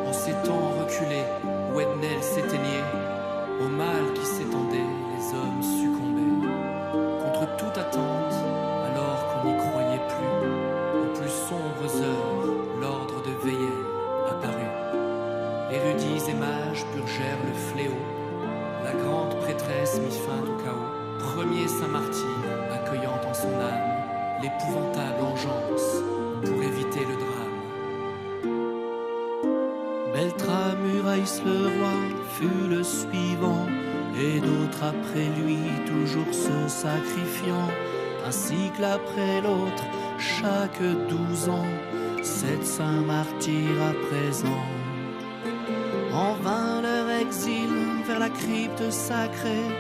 En ces temps reculés, où Ednel s'éteignait, au mal qui s'étendait, les hommes succombaient. Contre toute attente, alors qu'on n'y croyait plus, aux plus sombres heures, l'ordre de Veillel apparut. Érudits et mages purgèrent le fléau, la grande prêtresse mit fin au chaos. Premier saint martyr, accueillant en son âme l'épouvantable engeance pour éviter le drame. Beltramuraïs le roi fut le suivant, et d'autres après lui toujours se sacrifiant, ainsi que l'après l'autre, chaque 12 ans, 7 saints martyrs à présent. En vain leur exil vers la crypte sacrée,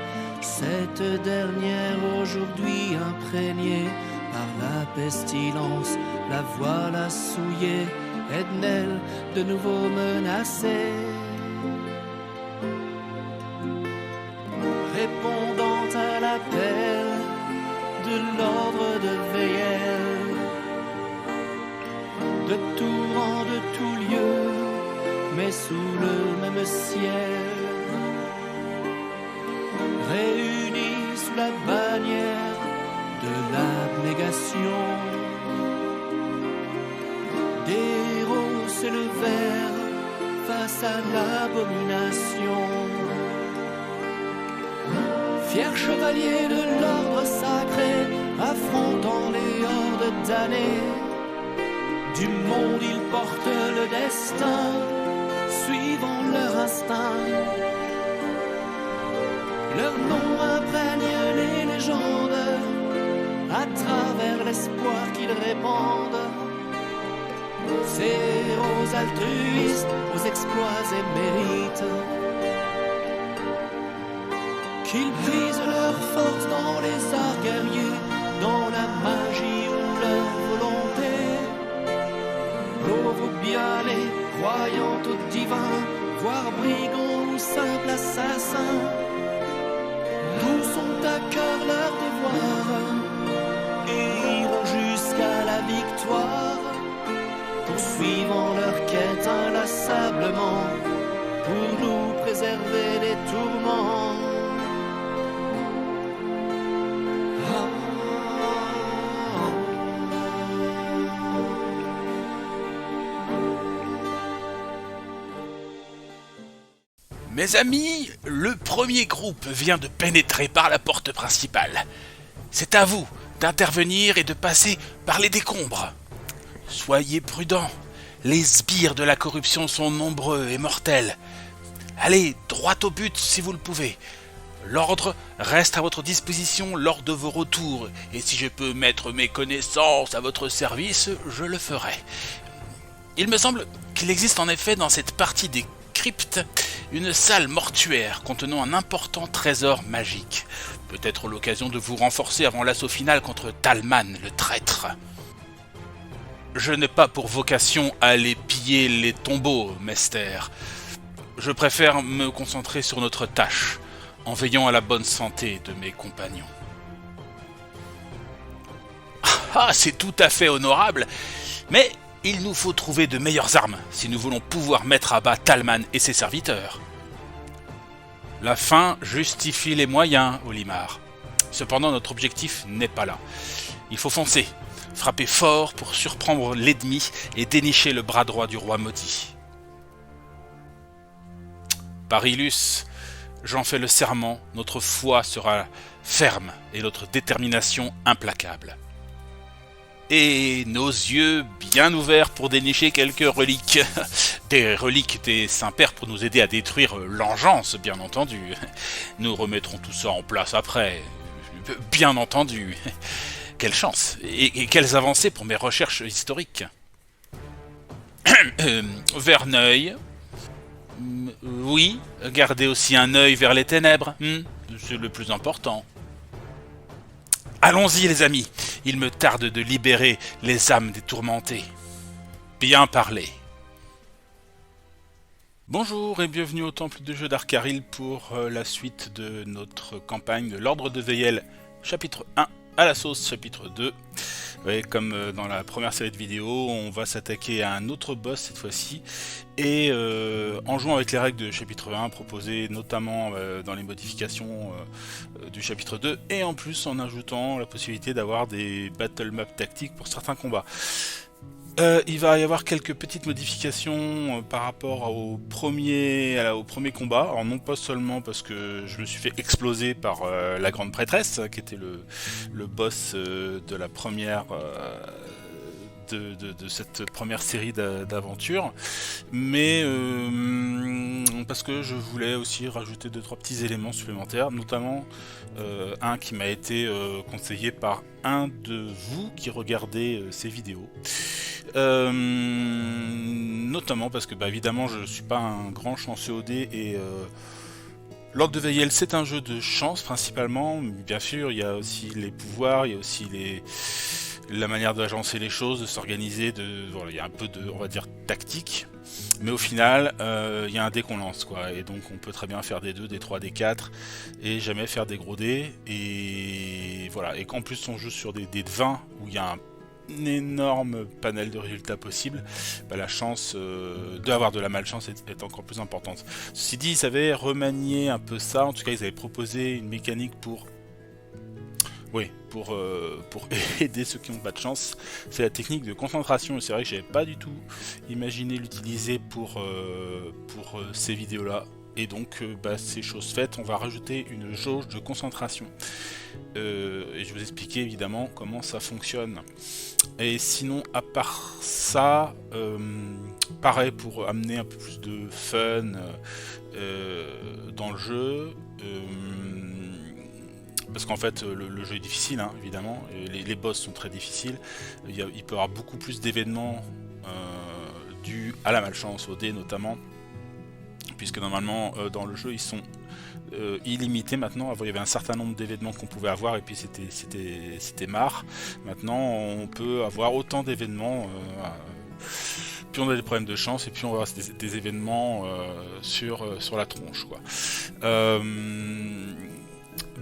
cette dernière aujourd'hui imprégnée par la pestilence, la voilà souillée, Ednel de nouveau menacée. Répondant à l'appel de l'ordre de Veillel, de tout rang, de tout lieu, mais sous le même ciel, réunis sous la bannière de l'abnégation, des héros s'élevèrent face à l'abomination. Fiers chevaliers de l'ordre sacré, affrontant les hordes damnées, du monde ils portent le destin, suivant leur instinct. Leur nom imprègne les légendes, à travers l'espoir qu'ils répandent. Ces héros altruistes aux exploits et mérites, qu'ils puisent leur force dans les arts guerriers, dans la magie ou leur volonté. Pauvres ou bien les croyant au divin, voire brigands ou simples assassins, tous ont à cœur leur devoir et iront jusqu'à la victoire, poursuivant leur quête inlassablement pour nous préserver des tourments. Mes amis, le premier groupe vient de pénétrer par la porte principale. C'est à vous d'intervenir et de passer par les décombres. Soyez prudents, les sbires de la corruption sont nombreux et mortels. Allez droit au but si vous le pouvez. L'ordre reste à votre disposition lors de vos retours, et si je peux mettre mes connaissances à votre service, je le ferai. Il me semble qu'il existe en effet dans cette partie des cryptes une salle mortuaire contenant un important trésor magique. Peut-être l'occasion de vous renforcer avant l'assaut final contre Talman, le traître. Je n'ai pas pour vocation à aller piller les tombeaux, Mester. Je préfère me concentrer sur notre tâche, en veillant à la bonne santé de mes compagnons. Ah, c'est tout à fait honorable, mais il nous faut trouver de meilleures armes si nous voulons pouvoir mettre à bas Talman et ses serviteurs. La fin justifie les moyens, Olimar. Cependant, notre objectif n'est pas là. Il faut foncer, frapper fort pour surprendre l'ennemi et dénicher le bras droit du roi maudit. Parilus, j'en fais le serment, notre foi sera ferme et notre détermination implacable. Et nos yeux bien ouverts pour dénicher quelques reliques. Des reliques des saints-pères pour nous aider à détruire l'engeance, bien entendu. Nous remettrons tout ça en place après. Bien entendu. Quelle chance et quelles avancées pour mes recherches historiques. Verneuil. Oui, gardez aussi un œil vers les ténèbres. C'est le plus important. Allons-y les amis, il me tarde de libérer les âmes des tourmentés. Bien parlé. Bonjour et bienvenue au temple de jeu d'Arkaril pour la suite de notre campagne de l'Ordre de Veillel, chapitre 1 à la sauce chapitre 2. Ouais, comme dans la première série de vidéos, on va s'attaquer à un autre boss cette fois-ci, et en jouant avec les règles de chapitre 1 proposées notamment dans les modifications du chapitre 2, et en plus en ajoutant la possibilité d'avoir des battle map tactiques pour certains combats. Il va y avoir quelques petites modifications par rapport au premier combat. Alors non pas seulement parce que je me suis fait exploser par la grande prêtresse, qui était le boss de la première de cette première série d'aventures, mais parce que je voulais aussi rajouter 2-3 petits éléments supplémentaires, notamment un qui m'a été conseillé par un de vous qui regardez ces vidéos. Notamment parce que évidemment je suis pas un grand chanceux au dé, et L'Ordre de Veyel, c'est un jeu de chance principalement. Bien sûr, il y a aussi les pouvoirs, il y a aussi la manière d'agencer les choses, de s'organiser, voilà, il y a un peu de, on va dire, tactique. Mais au final, il y a un dé qu'on lance, quoi. Et donc on peut très bien faire des 2, des 3, des 4, et jamais faire des gros dés. Et voilà. Et qu'en plus on joue sur des dés de 20, où il y a un énorme panel de résultats possibles, la chance d'avoir de la malchance est encore plus importante. Ceci dit, ils avaient remanié un peu ça, en tout cas ils avaient proposé une mécanique pour aider ceux qui n'ont pas de chance. C'est la technique de concentration, et c'est vrai que j'avais pas du tout imaginé l'utiliser pour ces vidéos là. Et donc, c'est chose faite, on va rajouter une jauge de concentration. Et je vais vous expliquer évidemment comment ça fonctionne. Et sinon, à part ça, pareil, pour amener un peu plus de fun dans le jeu, parce qu'en fait le jeu est difficile, hein, évidemment, les boss sont très difficiles, il peut y avoir beaucoup plus d'événements dus à la malchance, au dé notamment, puisque normalement dans le jeu ils sont illimités maintenant. Avant il y avait un certain nombre d'événements qu'on pouvait avoir, et puis c'était marre. Maintenant on peut avoir autant d'événements, puis on a des problèmes de chance, et puis on va avoir des événements sur la tronche, quoi.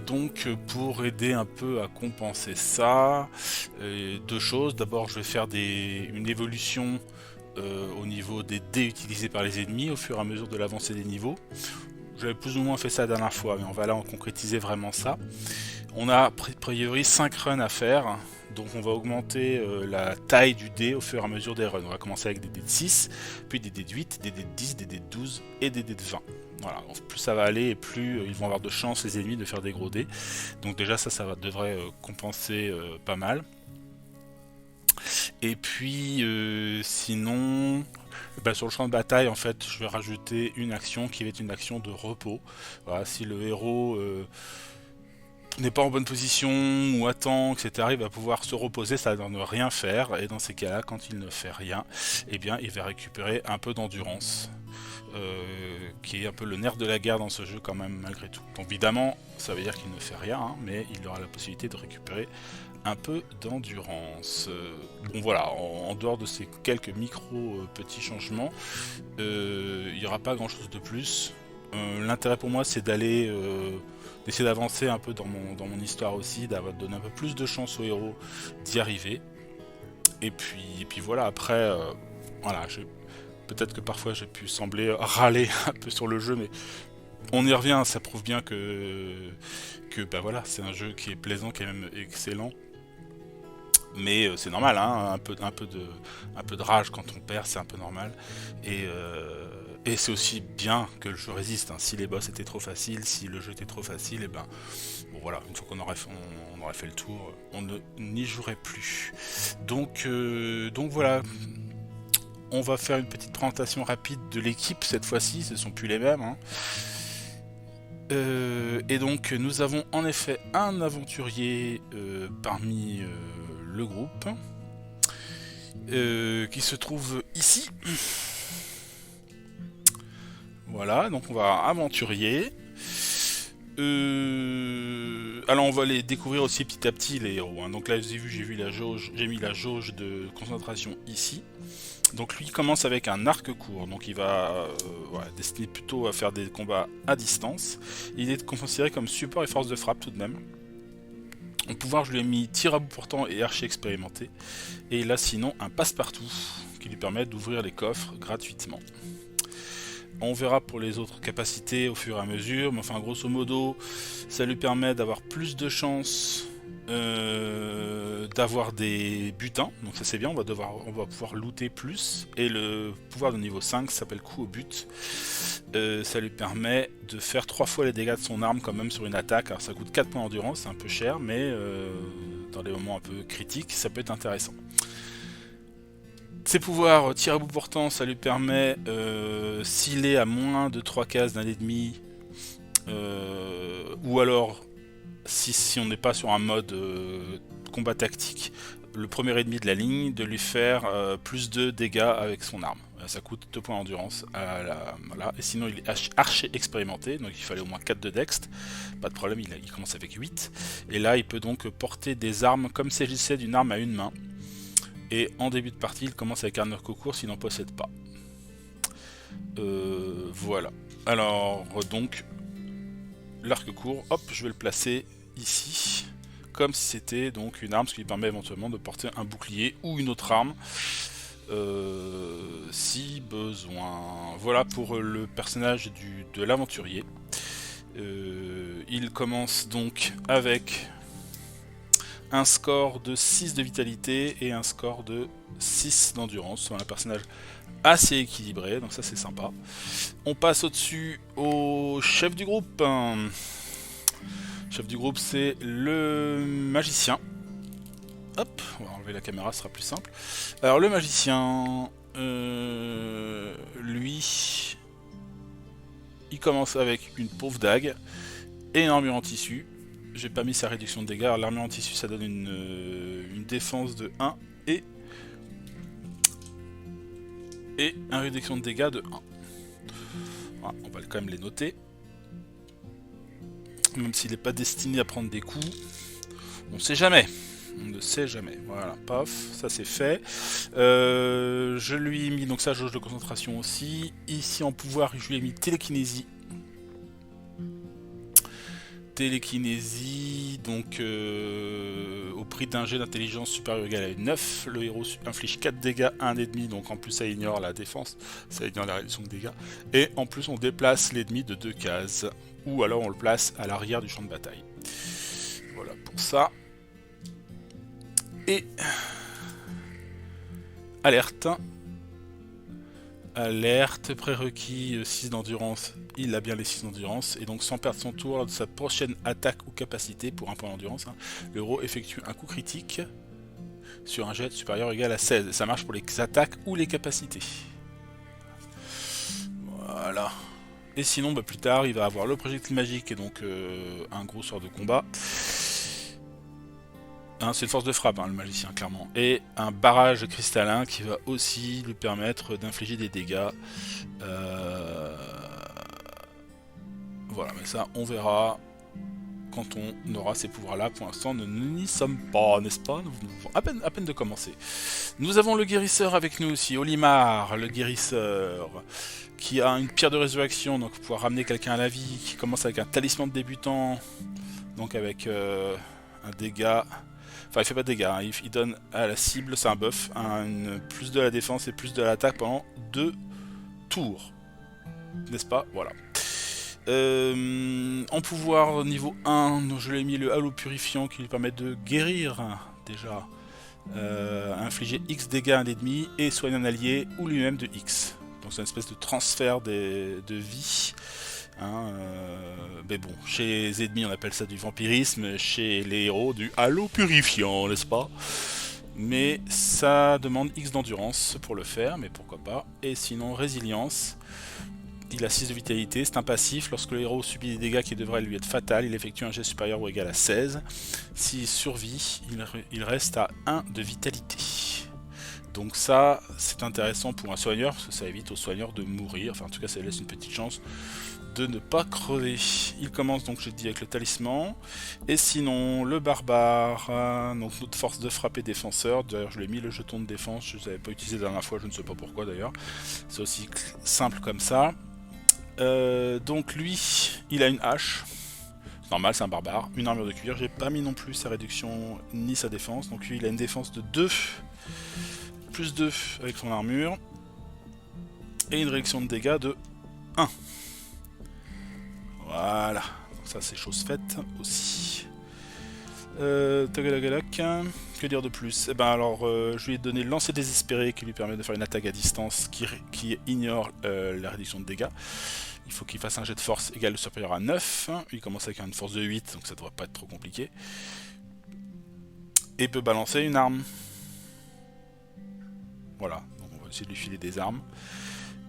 Donc pour aider un peu à compenser ça, deux choses. D'abord je vais faire une évolution au niveau des dés utilisés par les ennemis au fur et à mesure de l'avancée des niveaux. J'avais plus ou moins fait ça la dernière fois, mais on va là en concrétiser vraiment ça. On a a priori 5 runs à faire, donc on va augmenter la taille du dé au fur et à mesure des runs. On va commencer avec des dés de 6, puis des dés de 8, des dés de 10, des dés de 12 et des dés de 20. Voilà, plus ça va aller, et plus ils vont avoir de chance, les ennemis, de faire des gros dés. Donc déjà devrait compenser pas mal. Et puis sinon, sur le champ de bataille, en fait, je vais rajouter une action qui va être une action de repos. Voilà, si le héros n'est pas en bonne position ou attend, etc., il va pouvoir se reposer, ça va ne rien faire. Et dans ces cas-là, quand il ne fait rien, eh bien, il va récupérer un peu d'endurance. Qui est un peu le nerf de la guerre dans ce jeu quand même, malgré tout. Donc évidemment ça veut dire qu'il ne fait rien, hein, mais il aura la possibilité de récupérer un peu d'endurance. Bon voilà, en dehors de ces quelques petits changements, il n'y aura pas grand chose de plus. L'intérêt pour moi c'est d'essayer d'avancer un peu dans mon histoire aussi, d'avoir donné un peu plus de chance aux héros d'y arriver. Et puis voilà, après voilà, peut-être que parfois j'ai pu sembler râler un peu sur le jeu, mais on y revient, ça prouve bien que voilà, c'est un jeu qui est plaisant, qui est même excellent. Mais c'est normal, hein, un peu de rage quand on perd, c'est un peu normal. Et c'est aussi bien que le jeu résiste, hein. Si les boss étaient trop faciles, si le jeu était trop facile, et bon voilà, une fois qu'on aurait fait le tour, on n'y jouerait plus. Donc voilà. On va faire une petite présentation rapide de l'équipe cette fois-ci, ce ne sont plus les mêmes, hein. Et donc nous avons en effet un aventurier parmi le groupe qui se trouve ici. Voilà, donc on va aventurier. Alors on va les découvrir aussi petit à petit, les héros, hein. Donc là j'ai mis la jauge de concentration ici. Donc lui commence avec un arc court, donc il va destiné plutôt à faire des combats à distance. Il est considéré comme support et force de frappe tout de même. En pouvoir, je lui ai mis tir à bout portant et archer expérimenté. Et il a sinon un passe-partout qui lui permet d'ouvrir les coffres gratuitement. On verra pour les autres capacités au fur et à mesure, mais enfin grosso modo, ça lui permet d'avoir plus de chances d'avoir des butins, donc ça c'est bien, on va pouvoir looter plus, et le pouvoir de niveau 5 s'appelle coup au but. Ça lui permet de faire 3 fois les dégâts de son arme quand même sur une attaque, alors ça coûte 4 points d'endurance, c'est un peu cher, mais dans des moments un peu critiques, ça peut être intéressant. Ses pouvoirs, tir à bout portant, ça lui permet, s'il est à moins de 3 cases d'un ennemi, ou alors si on n'est pas sur un mode combat tactique, le premier ennemi de la ligne, de lui faire plus de dégâts avec son arme. Ça coûte 2 points d'endurance, voilà. Et sinon il est archer expérimenté, donc il fallait au moins 4 de dext, pas de problème, il commence avec 8. Et là il peut donc porter des armes comme s'il s'agissait d'une arme à une main. Et en début de partie, il commence avec un arc court s'il n'en possède pas. Voilà. Alors, donc, l'arc court, hop, je vais le placer ici, comme si c'était donc une arme, ce qui lui permet éventuellement de porter un bouclier ou une autre arme, si besoin. Voilà pour le personnage de l'aventurier. Il commence donc avec un score de 6 de vitalité et un score de 6 d'endurance. C'est un personnage assez équilibré, donc ça c'est sympa. On passe au-dessus au chef du groupe. Chef du groupe, c'est le magicien. Hop, on va enlever la caméra, ce sera plus simple. Alors le magicien, lui, il commence avec une pauvre dague et une armure en tissu. J'ai pas mis sa réduction de dégâts. Alors l'armure en tissu, ça donne une défense de 1 et une réduction de dégâts de 1. Voilà, on va quand même les noter. Même s'il n'est pas destiné à prendre des coups, on sait jamais. On ne sait jamais. Voilà, paf, ça c'est fait. Je lui ai mis donc sa jauge de concentration aussi. Ici en pouvoir, je lui ai mis télékinésie. Télékinésie, donc au prix d'un jet d'intelligence supérieur ou égal à 9, le héros inflige 4 dégâts à un ennemi, donc en plus ça ignore la défense, ça ignore la réduction de dégâts, et en plus on déplace l'ennemi de 2 cases, ou alors on le place à l'arrière du champ de bataille. Voilà pour ça. Et alerte. Alerte, prérequis 6 d'endurance, il a bien les 6 d'endurance, et donc sans perdre son tour lors de sa prochaine attaque ou capacité, pour un point d'endurance, le héros effectue un coup critique sur un jet supérieur ou égal à 16, ça marche pour les attaques ou les capacités. Voilà. Et sinon, plus tard, il va avoir le projectile magique, et donc un gros sort de combat. C'est une force de frappe, le magicien, clairement. Et un barrage cristallin qui va aussi lui permettre d'infliger des dégâts. Voilà, mais ça, on verra quand on aura ces pouvoirs-là. Pour l'instant, nous n'y sommes pas, n'est-ce pas? Nous venons à peine de commencer. Nous avons le guérisseur avec nous aussi, Olimar, le guérisseur, qui a une pierre de résurrection, donc pour pouvoir ramener quelqu'un à la vie, qui commence avec un talisman de débutant, donc avec un dégât... Enfin, il fait pas de dégâts, il donne à la cible, c'est un buff, plus de la défense et plus de l'attaque pendant 2 tours. N'est-ce pas? Voilà. En pouvoir niveau 1, je l'ai mis le halo purifiant qui lui permet de guérir, déjà, infliger X dégâts à un ennemi et soigner un allié ou lui-même de X. Donc c'est une espèce de transfert de vie. Mais bon, chez les ennemis on appelle ça du vampirisme, chez les héros du halo purifiant, n'est-ce pas? Mais ça demande X d'endurance pour le faire, mais pourquoi pas. Et sinon, résilience, il a 6 de vitalité, c'est un passif, lorsque le héros subit des dégâts qui devraient lui être fatals, il effectue un jet supérieur ou égal à 16. S'il survit, il reste à 1 de vitalité. Donc ça, c'est intéressant pour un soigneur, parce que ça évite aux soigneurs de mourir, enfin en tout cas ça laisse une petite chance de ne pas crever. Il commence donc, j'ai dit, avec le talisman, et sinon le barbare, donc notre force de frappe et défenseur. D'ailleurs je lui ai mis le jeton de défense, je ne l'avais pas utilisé la dernière fois, je ne sais pas pourquoi d'ailleurs, c'est aussi simple comme ça. Donc lui, il a une hache, Normal, c'est un barbare. Une armure de cuir. J'ai pas mis non plus sa réduction ni sa défense. Donc lui, il a une défense de 2. Plus 2 avec son armure. Et une réduction de dégâts de 1. Voilà. Donc ça, c'est chose faite aussi. Tagalagalac. Que dire de plus? Eh ben alors, je lui ai donné lancer désespéré qui lui permet de faire une attaque à distance qui ignore la réduction de dégâts. Il faut qu'il fasse un jet de force égal ou supérieur à 9. Il commence avec une force de 8, donc ça devrait pas être trop compliqué. Et peut balancer une arme. Voilà, donc on va essayer de lui filer des armes.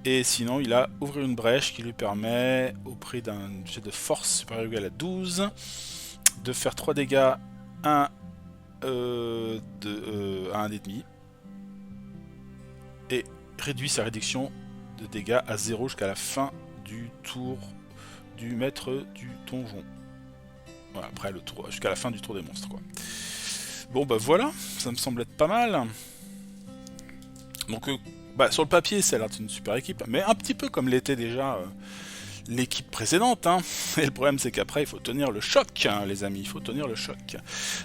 Et sinon, il a ouvrir une brèche qui lui permet, au prix d'un jet de force supérieur ou égal à 12, de faire 3 dégâts, 1 à 1,5. Et réduit sa réduction de dégâts à 0 jusqu'à la fin du tour du maître du donjon. Voilà, après le tour, jusqu'à la fin du tour des monstres, quoi. Bon bah voilà, ça me semble être pas mal. Donc sur le papier, ça a l'air d'une super équipe, mais un petit peu comme l'était déjà l'équipe précédente. Hein. Et le problème, c'est qu'après, il faut tenir le choc, hein, les amis, il faut tenir le choc.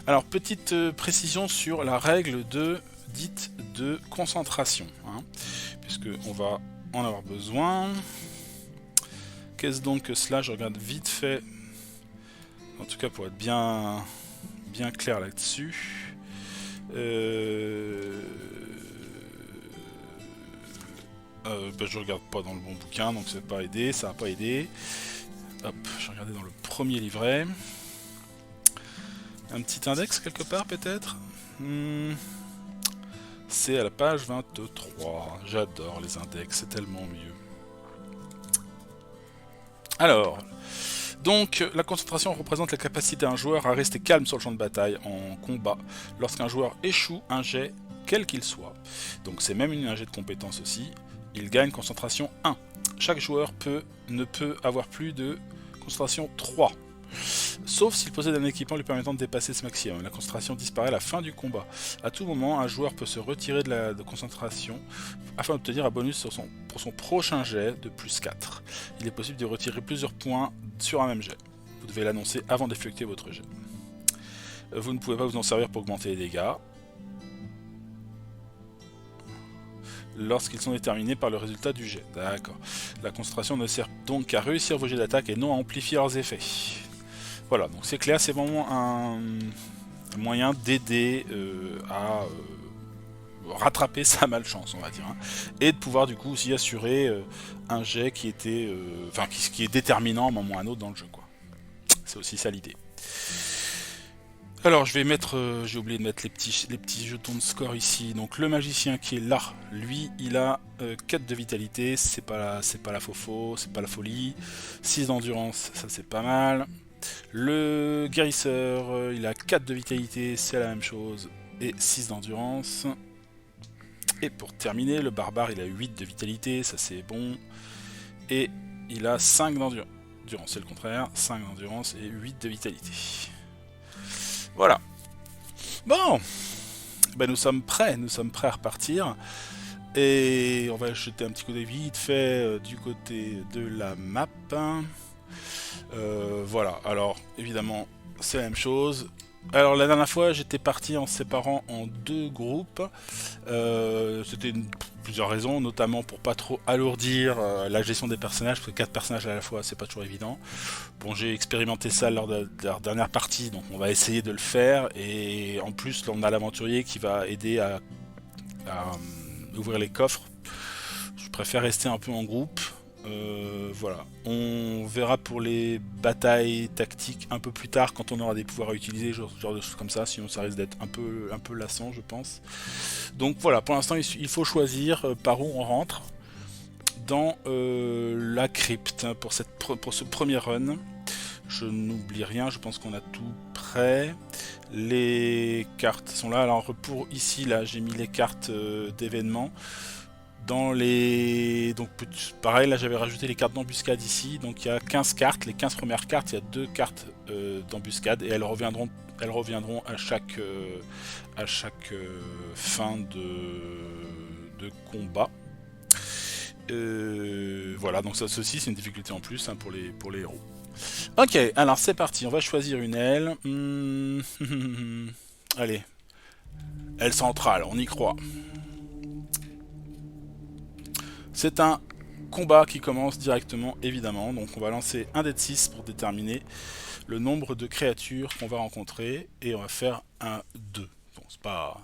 Alors, petite précision sur la règle dite de concentration, hein, puisque on va en avoir besoin. Qu'est-ce donc que cela? Je regarde vite fait, en tout cas pour être bien clair là-dessus. Je regarde pas dans le bon bouquin, donc ça va pas aider, ça va pas aider. Hop, je vais regarder dans le premier livret. Un petit index quelque part peut-être. C'est à la page 23. J'adore les index, c'est tellement mieux. Alors, donc la concentration représente la capacité d'un joueur à rester calme sur le champ de bataille en combat lorsqu'un joueur échoue un jet quel qu'il soit. Donc c'est même un jet de compétence aussi. Il gagne concentration 1. Chaque joueur ne peut avoir plus de concentration 3. Sauf s'il possède un équipement lui permettant de dépasser ce maximum. La concentration disparaît à la fin du combat. À tout moment, un joueur peut se retirer de concentration afin d'obtenir un bonus pour son prochain jet de plus 4. Il est possible de retirer plusieurs points sur un même jet. Vous devez l'annoncer avant d'effectuer votre jet. Vous ne pouvez pas vous en servir pour augmenter les dégâts lorsqu'ils sont déterminés par le résultat du jet. D'accord. La concentration ne sert donc qu'à réussir vos jets d'attaque et non à amplifier leurs effets. Voilà, donc c'est clair, c'est vraiment un moyen d'aider à rattraper sa malchance, on va dire, hein, et de pouvoir du coup aussi assurer un jet qui était, qui est déterminant à un moment ou à un autre dans le jeu, quoi. C'est aussi ça l'idée. Alors je vais mettre, j'ai oublié de mettre les petits jetons de score ici. Donc le magicien qui est là, lui il a 4 de vitalité, c'est pas la faux, c'est pas la folie. 6 d'endurance, ça c'est pas mal. Le guérisseur, il a 4 de vitalité, c'est la même chose, et 6 d'endurance. Et pour terminer, le barbare, il a 8 de vitalité, ça c'est bon. Et il a 5 d'endurance, c'est le contraire, 5 d'endurance et 8 de vitalité. Voilà. Bon, ben nous sommes prêts à repartir. Et on va jeter un petit coup d'œil vite fait du côté de la map. Voilà, alors évidemment c'est la même chose. Alors la dernière fois j'étais parti en séparant en 2 groupes. C'était plusieurs raisons, notamment pour pas trop alourdir la gestion des personnages, parce que 4 personnages à la fois c'est pas toujours évident. Bon, j'ai expérimenté ça lors de la dernière partie, donc on va essayer de le faire. Et en plus là, on a l'aventurier qui va aider à ouvrir les coffres. Je préfère rester un peu en groupe. Voilà, on verra pour les batailles tactiques un peu plus tard quand on aura des pouvoirs à utiliser, genre de choses comme ça, sinon ça risque d'être un peu lassant je pense. Donc voilà, pour l'instant il faut choisir par où on rentre dans la crypte pour ce premier run. Je n'oublie rien, je pense qu'on a tout prêt. Les cartes sont là, alors pour ici là j'ai mis les cartes d'événements. Donc pareil, là j'avais rajouté les cartes d'embuscade ici, donc il y a 15 cartes, les 15 premières cartes, il y a 2 cartes d'embuscade et elles reviendront à chaque fin de combat. voilà, donc ça, ceci c'est une difficulté en plus hein, pour les héros. Ok, alors c'est parti, on va choisir une aile. Allez, aile centrale, on y croit. C'est un combat qui commence directement, évidemment. Donc on va lancer un dé de 6 pour déterminer le nombre de créatures qu'on va rencontrer. Et on va faire un 2. Bon, c'est pas...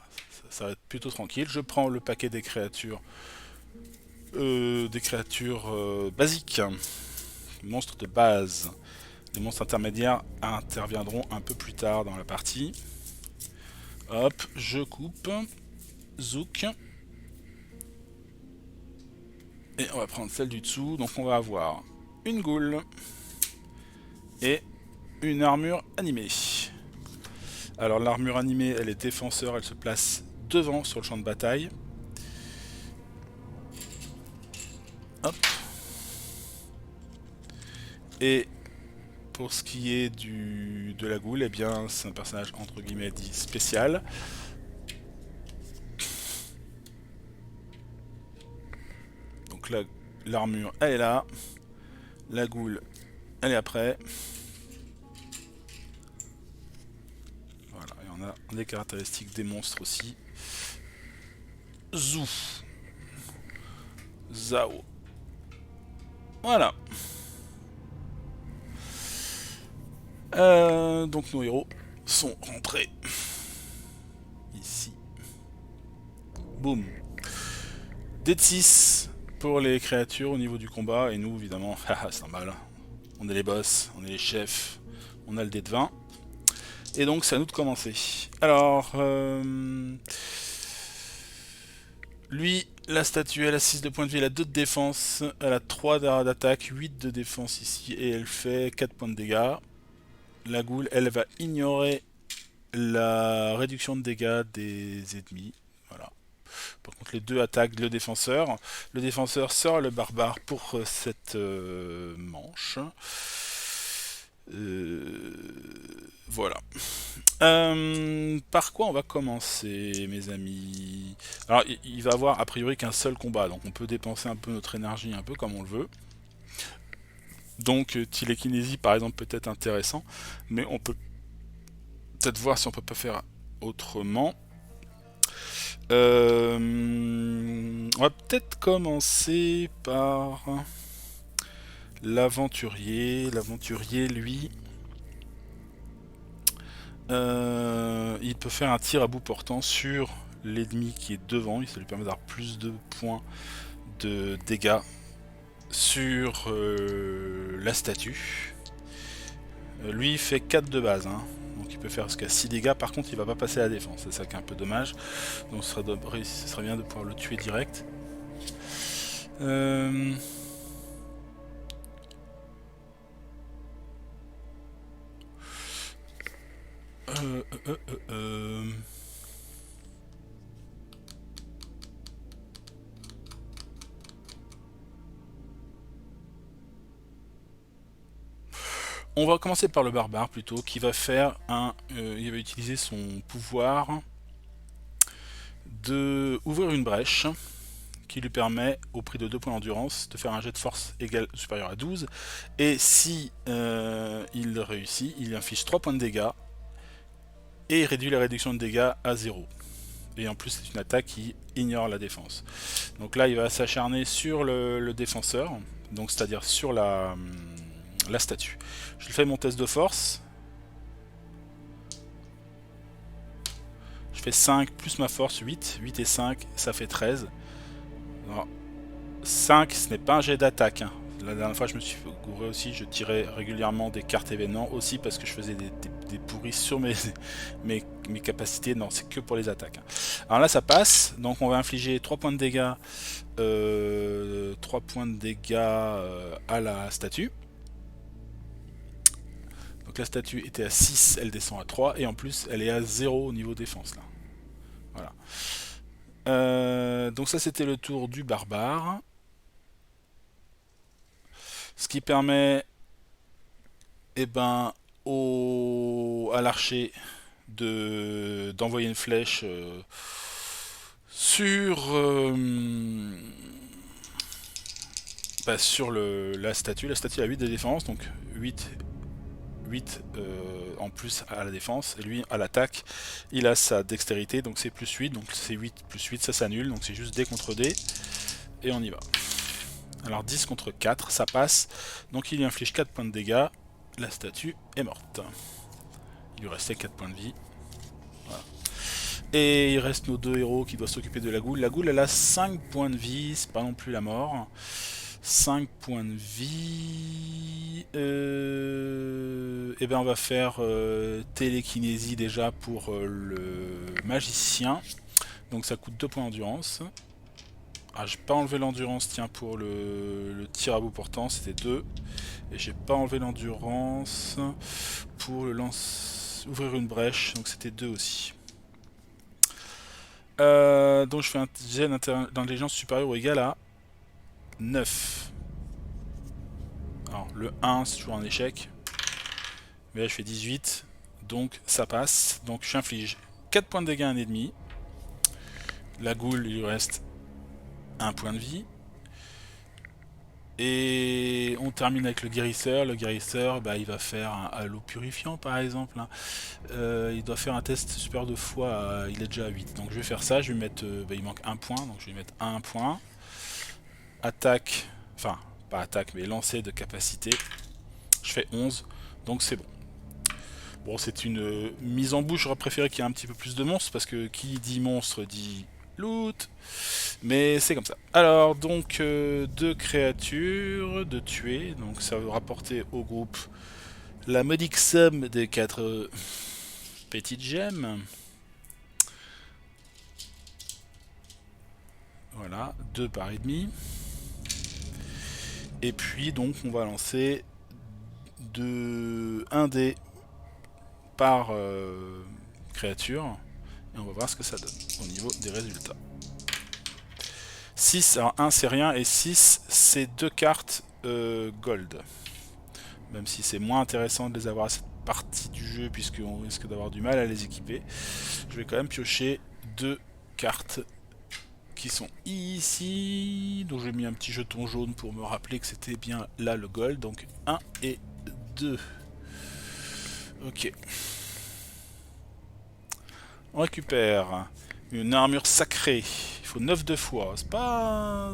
ça va être plutôt tranquille. Je prends le paquet des créatures... basiques. Monstres de base. Les monstres intermédiaires interviendront un peu plus tard dans la partie. Hop, je coupe. Zouk. Et on va prendre celle du dessous. Donc on va avoir une goule et une armure animée. Alors l'armure animée, elle est défenseur, elle se place devant sur le champ de bataille. Hop. Et pour ce qui est de la goule, eh bien c'est un personnage entre guillemets dit spécial. Donc l'armure, elle est là. La goule, elle est après. Voilà, et on a des caractéristiques des monstres aussi. Zou. Zao. Voilà. Donc nos héros sont rentrés. Ici. Boum. Dé de 6 pour les créatures au niveau du combat. Et nous, évidemment, c'est normal. On est les boss, on est les chefs. On a le dé de 20. Et donc, c'est à nous de commencer. Alors, lui, la statue, elle a 6 de points de vie, elle a 2 de défense, elle a 3 d'attaque, 8 de défense ici, et elle fait 4 points de dégâts. La goule, elle va ignorer la réduction de dégâts des ennemis. Voilà. Par contre, les deux attaquent le défenseur. Le défenseur sort le barbare pour cette manche. Voilà. Par quoi on va commencer, mes amis? Alors, il va avoir a priori qu'un seul combat, donc on peut dépenser un peu notre énergie, un peu comme on le veut. Donc, télékinésie, par exemple, peut être intéressant, mais on peut peut-être voir si on peut pas faire autrement. On va peut-être commencer par l'aventurier. L'aventurier, lui, il peut faire un tir à bout portant sur l'ennemi qui est devant. Ça lui permet d'avoir plus de points de dégâts sur la statue. Lui, il fait 4 de base. Hein. Donc il peut faire jusqu'à 6 dégâts. Par contre, il va pas passer à la défense. C'est ça qui est un peu dommage. Donc ce serait bien de pouvoir le tuer direct. On va commencer par le barbare plutôt, qui va faire il va utiliser son pouvoir de ouvrir une brèche qui lui permet, au prix de 2 points d'endurance, de faire un jet de force égal ou supérieur à 12. Et si il réussit, il inflige 3 points de dégâts et réduit la réduction de dégâts à 0. Et en plus, c'est une attaque qui ignore la défense. Donc là, il va s'acharner sur le défenseur, donc c'est-à-dire sur la statue. Je lui fais mon test de force. Je fais 5 plus ma force, 8. 8 et 5, ça fait 13. Alors, 5, ce n'est pas un jet d'attaque. Hein. La dernière fois, je me suis gouré aussi. Je tirais régulièrement des cartes événements aussi parce que je faisais des pourris sur mes capacités. Non, c'est que pour les attaques. Hein. Alors là, ça passe. Donc, on va infliger 3 points de dégâts, 3 points de dégâts à la statue. Donc la statue était à 6, elle descend à 3, et en plus elle est à 0 au niveau défense là. Voilà. Donc ça c'était le tour du barbare. Ce qui permet à l'archer d'envoyer une flèche sur sur la statue. La statue a 8 de défense, donc 8 en plus à la défense, et lui à l'attaque il a sa dextérité, donc c'est plus 8, donc c'est 8 plus 8 ça s'annule, donc c'est juste D contre D, et on y va. Alors 10 contre 4, ça passe, donc il lui inflige 4 points de dégâts, la statue est morte. Il lui restait 4 points de vie. Voilà. Et il reste nos deux héros qui doivent s'occuper de la goule. La goule elle a 5 points de vie, c'est pas non plus la mort. 5 points de vie. Et ben on va faire télékinésie déjà pour le magicien. Donc ça coûte 2 points d'endurance. Ah, j'ai pas enlevé l'endurance, tiens, pour le tir à bout portant, c'était 2. Et j'ai pas enlevé l'endurance pour le ouvrir une brèche, donc c'était 2 aussi. Donc je fais un jet d'intelligence supérieure ou égal à 9. Alors le 1 c'est toujours un échec. Mais là je fais 18. Donc ça passe. Donc je inflige 4 points de dégâts à un ennemi. La goule il lui reste 1 point de vie. Et on termine avec le guérisseur. Le guérisseur bah, il va faire un halo purifiant par exemple. Il doit faire un test supérieur de foi. Il est déjà à 8. Donc je vais faire ça. Je vais mettre. Il manque 1 point. Donc je vais mettre 1 point. Attaque. Enfin, pas attaque, mais lancer de capacité. Je fais 11. Donc c'est bon. Bon, c'est une mise en bouche. J'aurais préféré qu'il y ait un petit peu plus de monstres. Parce que qui dit monstre dit loot. Mais c'est comme ça. Alors, donc, 2 créatures de tuer. Donc, ça va rapporter au groupe la modique somme de 4 petites gemmes. Voilà, 2 par et demi. Et puis, donc, on va lancer 1 dé par créature. Et on va voir ce que ça donne au niveau des résultats. 6, alors 1 c'est rien, et 6 c'est 2 cartes gold. Même si c'est moins intéressant de les avoir à cette partie du jeu, puisqu'on risque d'avoir du mal à les équiper. Je vais quand même piocher 2 cartes qui sont ici. Donc j'ai mis un petit jeton jaune pour me rappeler que c'était bien là le gold. Donc 1 et 2. Ok. On récupère une armure sacrée. Il faut 9 de foi. C'est pas...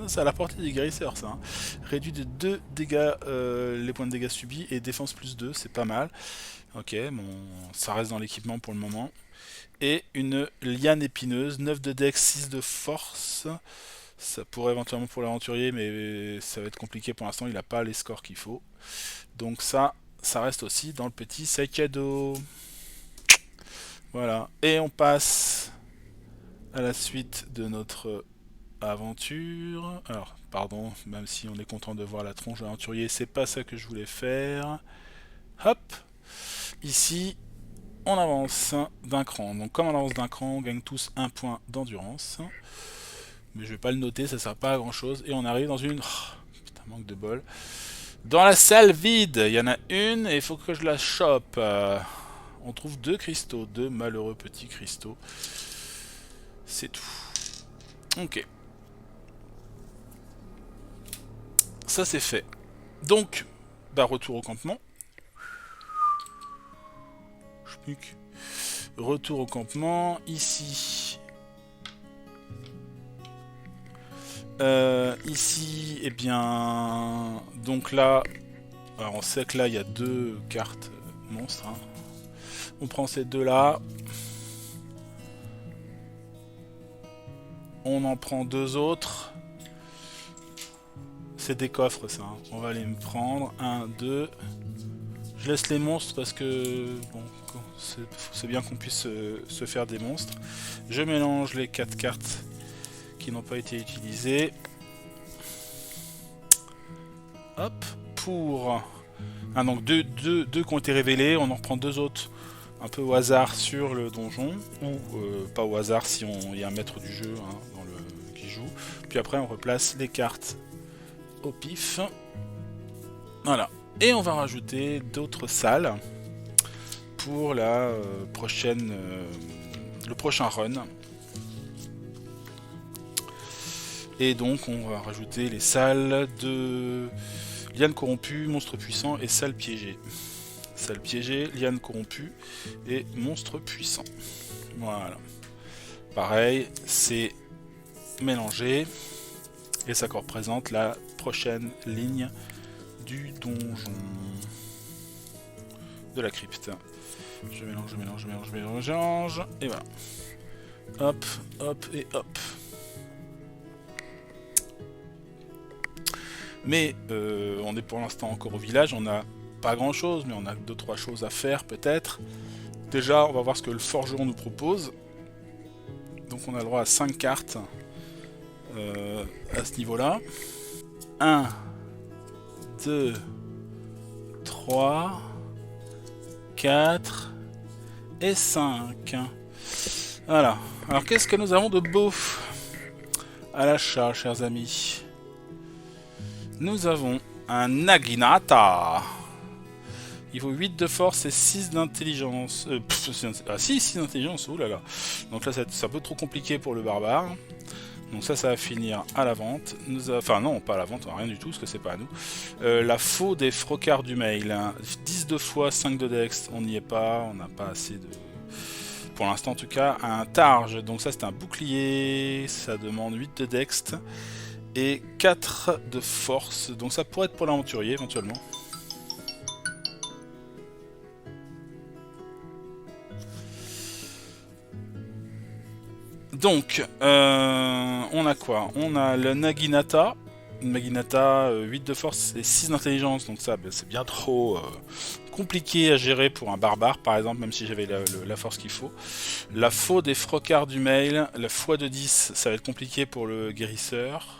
C'est à la portée des guérisseurs, ça. Hein. Réduit de 2 dégâts, les points de dégâts subis, et défense plus 2, c'est pas mal. Ok, bon, ça reste dans l'équipement pour le moment. Et une liane épineuse, 9 de dex, 6 de force. Ça pourrait éventuellement pour l'aventurier, mais ça va être compliqué pour l'instant, il n'a pas les scores qu'il faut. Donc ça reste aussi dans le petit sac cadeau. Voilà, et on passe à la suite de notre aventure. Alors, pardon, même si on est content de voir la tronche de l'aventurier, c'est pas ça que je voulais faire. Hop, ici, on avance d'un cran. Donc comme on avance d'un cran, on gagne tous 1 point d'endurance. Mais je vais pas le noter, ça sert pas à grand chose. Et on arrive dans une... Oh, putain, manque de bol. Dans la salle vide, il y en a une et il faut que je la chope. On trouve 2 cristaux, 2 malheureux petits cristaux. C'est tout. Ok. Ça c'est fait. Donc, bah retour au campement. Retour au campement. Ici. Ici, eh bien... Donc là... Alors on sait que là, il y a 2 cartes monstres. Hein. On prend ces 2 là. On en prend 2 autres. C'est des coffres ça. Hein. On va les me prendre. 1, 2. Je laisse les monstres parce que bon, c'est bien qu'on puisse se faire des monstres. Je mélange les 4 cartes qui n'ont pas été utilisées. Hop, pour... Ah donc 2 qui ont été révélés. On en reprend 2 autres un peu au hasard sur le donjon, ou pas au hasard si il y a un maître du jeu hein, qui joue. Puis après on replace les cartes au pif. Voilà. Et on va rajouter d'autres salles pour la le prochain run. Et donc on va rajouter les salles de liane corrompue, monstre puissant et salle piégée. Salle piégée, liane corrompue et monstre puissant. Voilà. Pareil, c'est mélangé. Et ça représente la prochaine ligne du donjon. De la crypte. Je mélange, je mélange, je mélange, je mélange, je mélange. Et voilà. Hop, hop et hop. Mais on est pour l'instant encore au village, on n'a pas grand chose, mais on a 2-3 choses à faire peut-être. Déjà, on va voir ce que le forgeron nous propose. Donc on a le droit à 5 cartes à ce niveau-là. 1, 2, 3, 4 et 5. Voilà. Alors qu'est-ce que nous avons de beau à l'achat, chers amis? Nous avons un Naginata. Il vaut 8 de force et 6 d'intelligence. 6 d'intelligence, oulala. Donc là, c'est un peu trop compliqué pour le barbare. Donc ça va finir à la vente. Enfin non, pas à la vente, rien du tout, parce que c'est pas à nous. La faux des frocards du mail. 10 de foi, 5 de dex, on n'y est pas, on n'a pas assez de... Pour l'instant en tout cas, un targe. Donc ça c'est un bouclier, ça demande 8 de dex. Et 4 de force, donc ça pourrait être pour l'aventurier éventuellement. Donc, on a quoi? On a le Naginata. Naginata, 8 de force et 6 d'intelligence, donc ça c'est bien trop compliqué à gérer pour un barbare par exemple, même si j'avais la force qu'il faut. La faux des frocards du mail, la foi de 10, ça va être compliqué pour le guérisseur.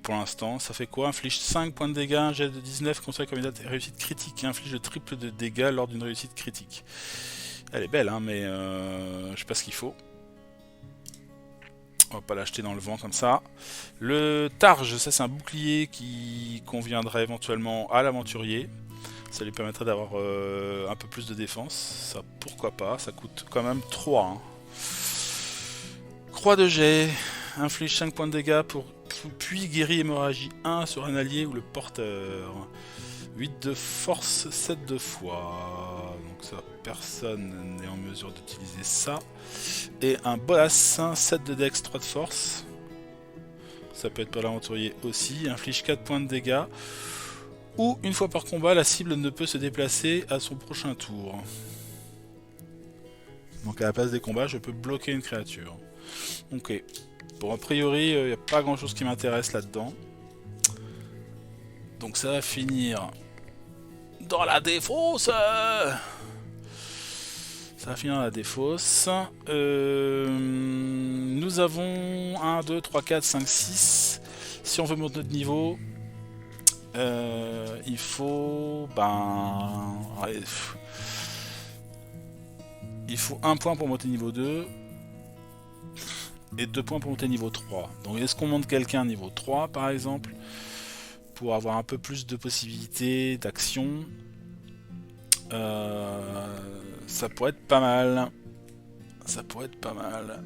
Pour l'instant, ça fait quoi? Inflige 5 points de dégâts, un jet de 19, conseil candidat réussite critique et inflige le triple de dégâts lors d'une réussite critique. Elle est belle, hein, mais je sais pas ce qu'il faut. On va pas l'acheter dans le vent comme ça. Le targe, ça c'est un bouclier qui conviendrait éventuellement à l'aventurier. Ça lui permettrait d'avoir un peu plus de défense. Ça, pourquoi pas, ça coûte quand même 3. Hein. Croix de jet, inflige 5 points de dégâts puis guérit hémorragie 1 sur un allié ou le porteur. 8 de force, 7 de foi. Donc ça, personne n'est en mesure d'utiliser ça. Et un bolas, 7 de dex, 3 de force. Ça peut être pour l'aventurier aussi. Inflige 4 points de dégâts. Ou, une fois par combat, la cible ne peut se déplacer à son prochain tour. Donc à la place des combats, je peux bloquer une créature. Ok. Bon, a priori, il n'y a pas grand chose qui m'intéresse là-dedans. Donc ça va finir dans la défausse. Ça va finir dans la défausse. Nous avons 1, 2, 3, 4, 5, 6. Si on veut monter de niveau, il faut... allez, il faut 1 point pour monter niveau 2. Et 2 points pour monter niveau 3. Donc est-ce qu'on monte quelqu'un niveau 3 par exemple, pour avoir un peu plus de possibilités d'action? Ça pourrait être pas mal. Ça pourrait être pas mal.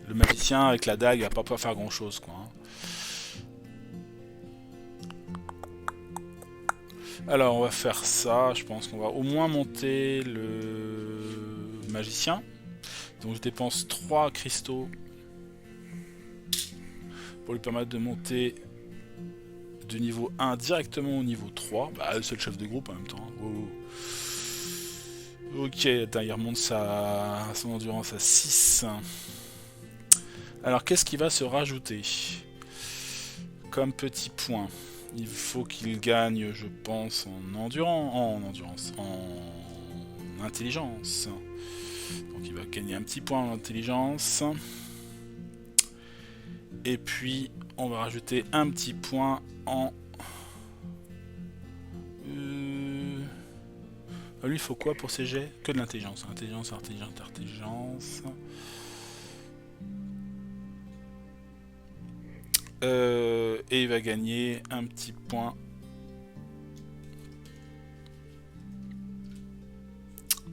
Le magicien avec la dague va pas pouvoir faire grand chose quoi. Alors on va faire ça, je pense qu'on va au moins monter le magicien. Donc je dépense 3 cristaux pour lui permettre de monter du niveau 1 directement au niveau 3. Bah c'est le chef de groupe en même temps. Oh. Ok, attends, il remonte son endurance à 6. Alors qu'est-ce qui va se rajouter comme petit point? Il faut qu'il gagne, je pense, en intelligence. Donc il va gagner un petit point en intelligence. Et puis on va rajouter un petit point en... Lui il faut quoi pour ses jets? Que de l'intelligence. Intelligence. Et il va gagner un petit point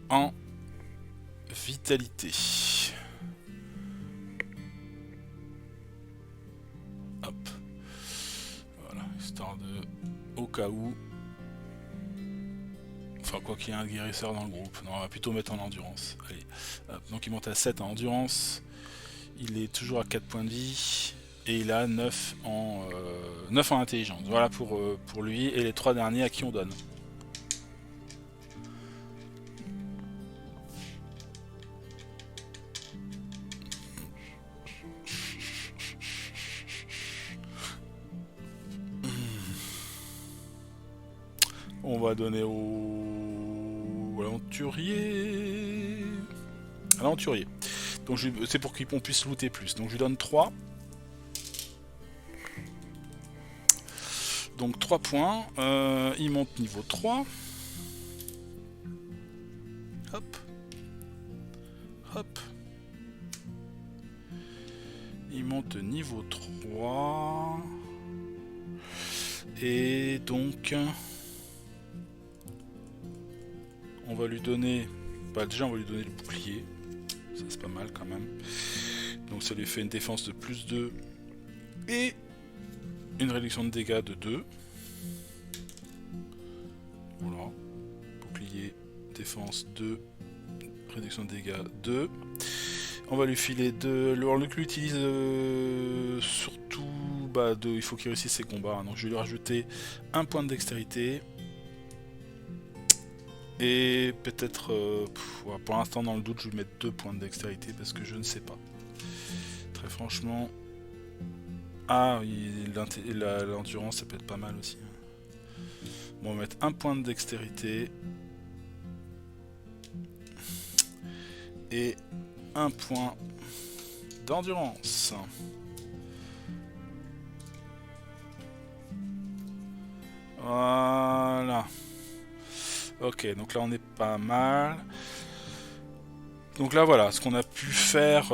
en vitalité. histoire de... au cas où... Enfin, quoi qu'il y ait un guérisseur dans le groupe. Non, on va plutôt mettre en endurance. Allez. Hop. Donc il monte à 7 en endurance. Il est toujours à 4 points de vie. Et il a 9 en intelligence. Voilà pour lui. Et les 3 derniers à qui on donne. On va donner au aventurier. À l'aventurier. Donc c'est pour qu'on puisse looter plus. Donc je lui donne 3. Donc 3 points. Il monte niveau 3. Hop. Hop. Il monte niveau 3. Et donc... on va lui donner... bah déjà on va lui donner le bouclier. Ça c'est pas mal quand même. Donc ça lui fait une défense de plus 2. Et une réduction de dégâts de 2. Voilà. Bouclier, défense 2. Réduction de dégâts 2. On va lui filer 2. Le Luc l'utilise surtout... bah il faut qu'il réussisse ses combats. Donc je vais lui rajouter un point de dextérité. Et peut-être, pour l'instant dans le doute, je vais mettre 2 points de dextérité parce que je ne sais pas. Très franchement... ah, l'endurance, ça peut être pas mal aussi. Bon, on va mettre 1 point de dextérité. Et 1 point d'endurance. Voilà. Ok, donc là on est pas mal. Donc là voilà, ce qu'on a pu faire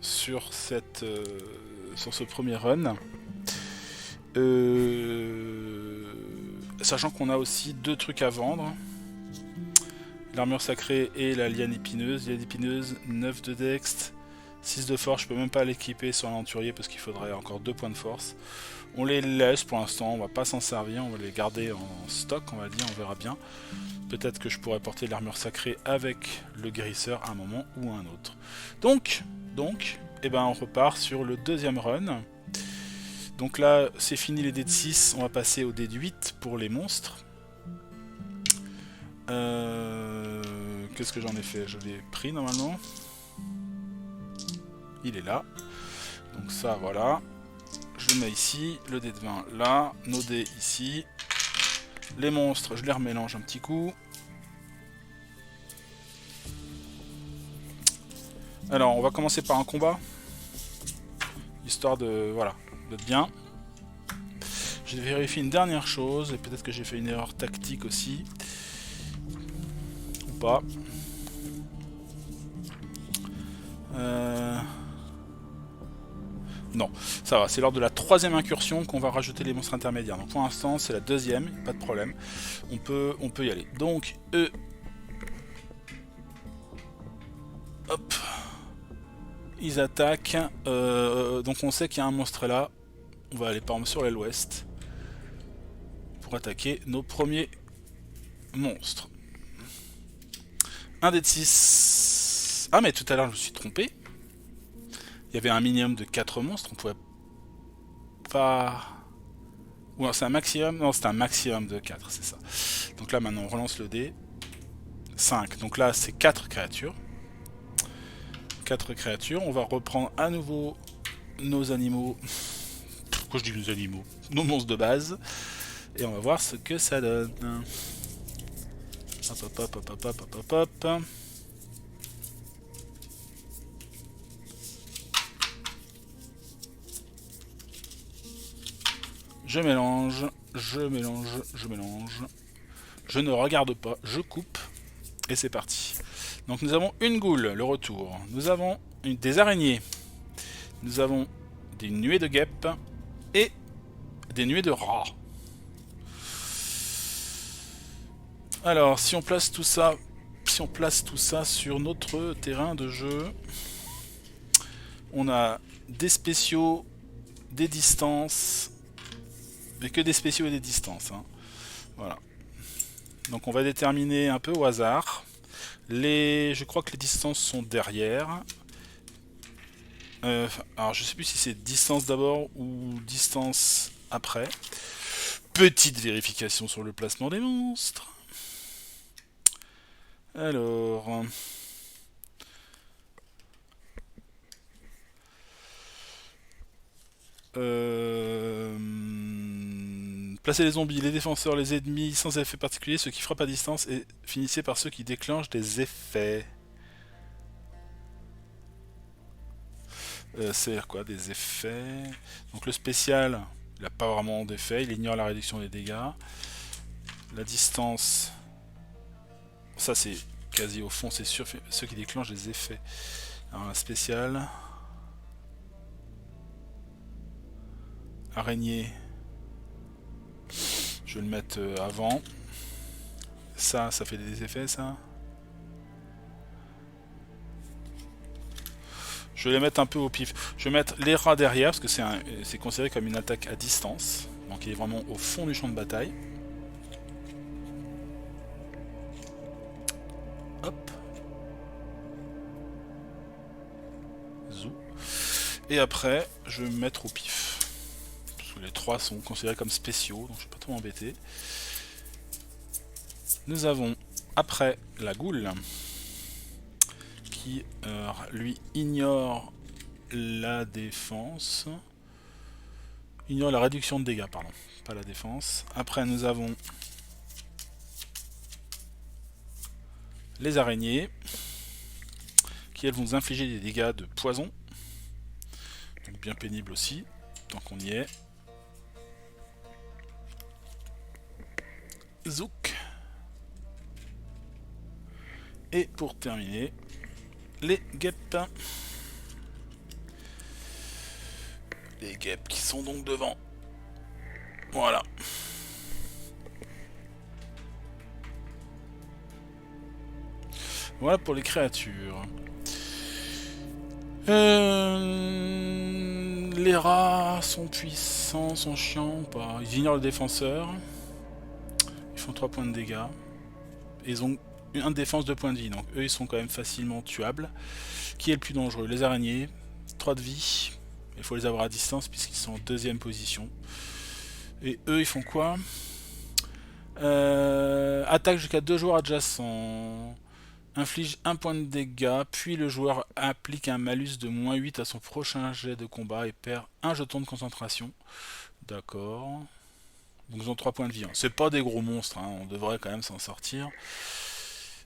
sur ce premier run. Sachant qu'on a aussi 2 trucs à vendre. L'armure sacrée et la liane épineuse. Liane épineuse, 9 de dext, 6 de force. Je peux même pas l'équiper sur l'aventurier parce qu'il faudrait encore 2 points de force. On les laisse pour l'instant, on va pas s'en servir, on va les garder en stock, on va dire, on verra bien. Peut-être que je pourrais porter l'armure sacrée avec le guérisseur à un moment ou à un autre. Donc, eh ben on repart sur le deuxième run. Donc là, c'est fini les dés de 6, on va passer aux dés de 8 pour les monstres. Qu'est-ce que j'en ai fait? Je l'ai pris normalement. Il est là. Donc ça, voilà. Je le mets ici, le dé de 20 là, nos dés ici. Les monstres, je les remélange un petit coup. Alors, on va commencer par un combat. Histoire de, voilà, d'être bien. Je vais vérifier une dernière chose, et peut-être que j'ai fait une erreur tactique aussi. Ou pas. Non, ça va, c'est lors de la 3e incursion qu'on va rajouter les monstres intermédiaires. Donc pour l'instant, c'est la 2e, pas de problème. On peut y aller. Donc, hop. Ils attaquent. Donc on sait qu'il y a un monstre là. On va aller par exemple sur l'aile ouest. Pour attaquer nos premiers monstres. Un dé de 6. Ah mais tout à l'heure je me suis trompé. Il y avait un minimum de 4 monstres, on pouvait pas... ou non, c'est un maximum? Non, c'est un maximum de 4, c'est ça. Donc là, maintenant, on relance le dé. 5. Donc là, c'est 4 créatures. 4 créatures. On va reprendre à nouveau nos animaux. Pourquoi je dis nos animaux? Nos monstres de base. Et on va voir ce que ça donne. Hop, hop, hop, hop, hop, hop, hop, hop, hop. Je mélange, je mélange, je mélange. Je ne regarde pas, je coupe. Et c'est parti. Donc nous avons une goule, le retour. Nous avons des araignées. Nous avons des nuées de guêpes. Et des nuées de rats. Alors, si on place tout ça sur notre terrain de jeu, on a des spéciaux, des distances Mais que des spéciaux et des distances. Hein. Voilà. Donc on va déterminer un peu au hasard. Je crois que les distances sont derrière. Alors je sais plus si c'est distance d'abord ou distance après. Petite vérification sur le placement des monstres. Alors... Placez les zombies, les défenseurs, les ennemis sans effet particulier, ceux qui frappent à distance, et finissez par ceux qui déclenchent des effets. C'est-à-dire quoi, des effets? Donc le spécial, il n'a pas vraiment d'effet, il ignore la réduction des dégâts. La distance, ça c'est quasi au fond, c'est sûr, ceux qui déclenchent des effets. Alors un spécial. Araignée. Je vais le mettre avant. Ça fait des effets, ça. Je vais les mettre un peu au pif. Je vais mettre les rats derrière, parce que c'est considéré comme une attaque à distance. Donc il est vraiment au fond du champ de bataille. Hop. Zou. Et après, je vais me mettre au pif. Les trois sont considérés comme spéciaux, donc je ne vais pas trop m'embêter. Nous avons après la goule qui lui ignore la défense. Ignore la réduction de dégâts, pardon, pas la défense. Après nous avons les araignées qui elles vont infliger des dégâts de poison. Donc bien pénible aussi, tant qu'on y est. Zouk. Et pour terminer, les guêpes. Les guêpes qui sont donc devant. Voilà. Voilà pour les créatures. Les rats sont puissants, sont chiants ou pas? Ils ignorent le défenseur. Ils font 3 points de dégâts. Et ils ont une défense de points de vie. Donc eux ils sont quand même facilement tuables. Qui est le plus dangereux? Les araignées. 3 de vie. Il faut les avoir à distance puisqu'ils sont en deuxième position. Et eux ils font quoi? Attaque jusqu'à 2 joueurs adjacents. Inflige 1 point de dégâts, puis le joueur applique un malus de -8 à son prochain jet de combat et perd un jeton de concentration. D'accord. Donc ils ont 3 points de vie. Hein. C'est pas des gros monstres, hein. On devrait quand même s'en sortir.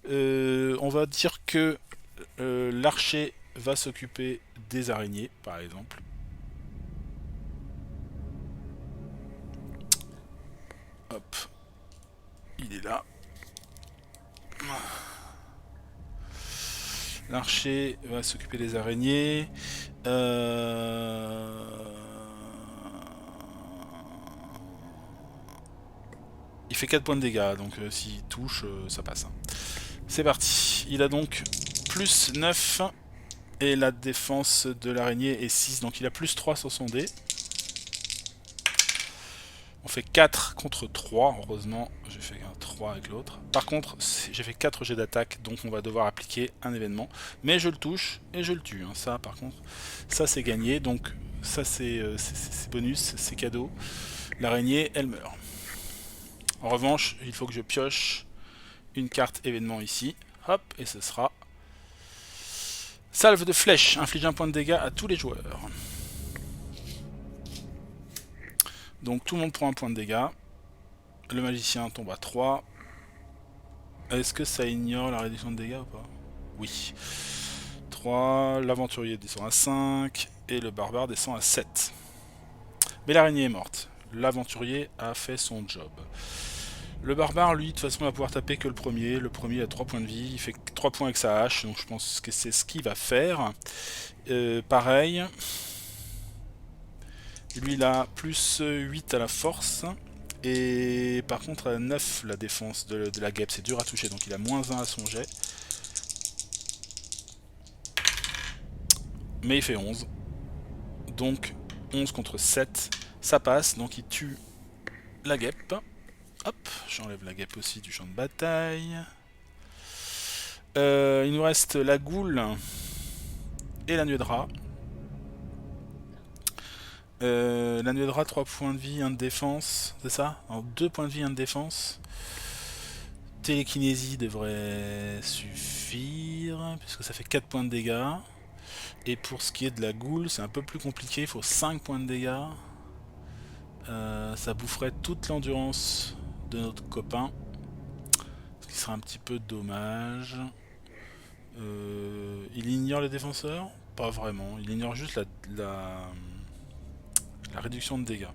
On va dire que l'archer va s'occuper des araignées, par exemple. Hop. Il est là. L'archer va s'occuper des araignées. Il fait 4 points de dégâts, donc s'il touche, ça passe. Hein. C'est parti. Il a donc plus 9 et la défense de l'araignée est 6, donc il a plus 3 sur son dé. On fait 4 contre 3, heureusement j'ai fait un 3 avec l'autre. Par contre, j'ai fait 4 jets d'attaque, donc on va devoir appliquer un événement. Mais je le touche et je le tue. Hein. Ça par contre, ça c'est gagné, donc ça c'est bonus, c'est cadeau. L'araignée, elle meurt. En revanche, il faut que je pioche une carte événement ici. Hop, et ce sera... Salve de flèche, inflige un point de dégâts à tous les joueurs. Donc tout le monde prend un point de dégâts. Le magicien tombe à 3. Est-ce que ça ignore la réduction de dégâts ou pas? Oui. 3, l'aventurier descend à 5 et le barbare descend à 7. Mais l'araignée est morte. L'aventurier a fait son job. Le barbare, lui, de toute façon, va pouvoir taper que le premier. Le premier a 3 points de vie. Il fait 3 points avec sa hache. Donc je pense que c'est ce qu'il va faire. Pareil. Lui, il a plus 8 à la force. Et par contre, à 9 la défense de la guêpe. C'est dur à toucher. Donc il a -1 à son jet. Mais il fait 11. Donc 11 contre 7. Ça passe. Donc il tue la guêpe. Hop, j'enlève la guêpe aussi du champ de bataille. Il nous reste la goule et la nuée de rat. La nuée de rat, 3 points de vie, 1 de défense, c'est ça? Alors 2 points de vie, 1 de défense. Télékinésie devrait suffire, puisque ça fait 4 points de dégâts. Et pour ce qui est de la goule, c'est un peu plus compliqué, il faut 5 points de dégâts. Ça boufferait toute l'endurance de notre copain. Ce qui serait un petit peu dommage. Il ignore les défenseurs? Pas vraiment, il ignore juste la réduction de dégâts.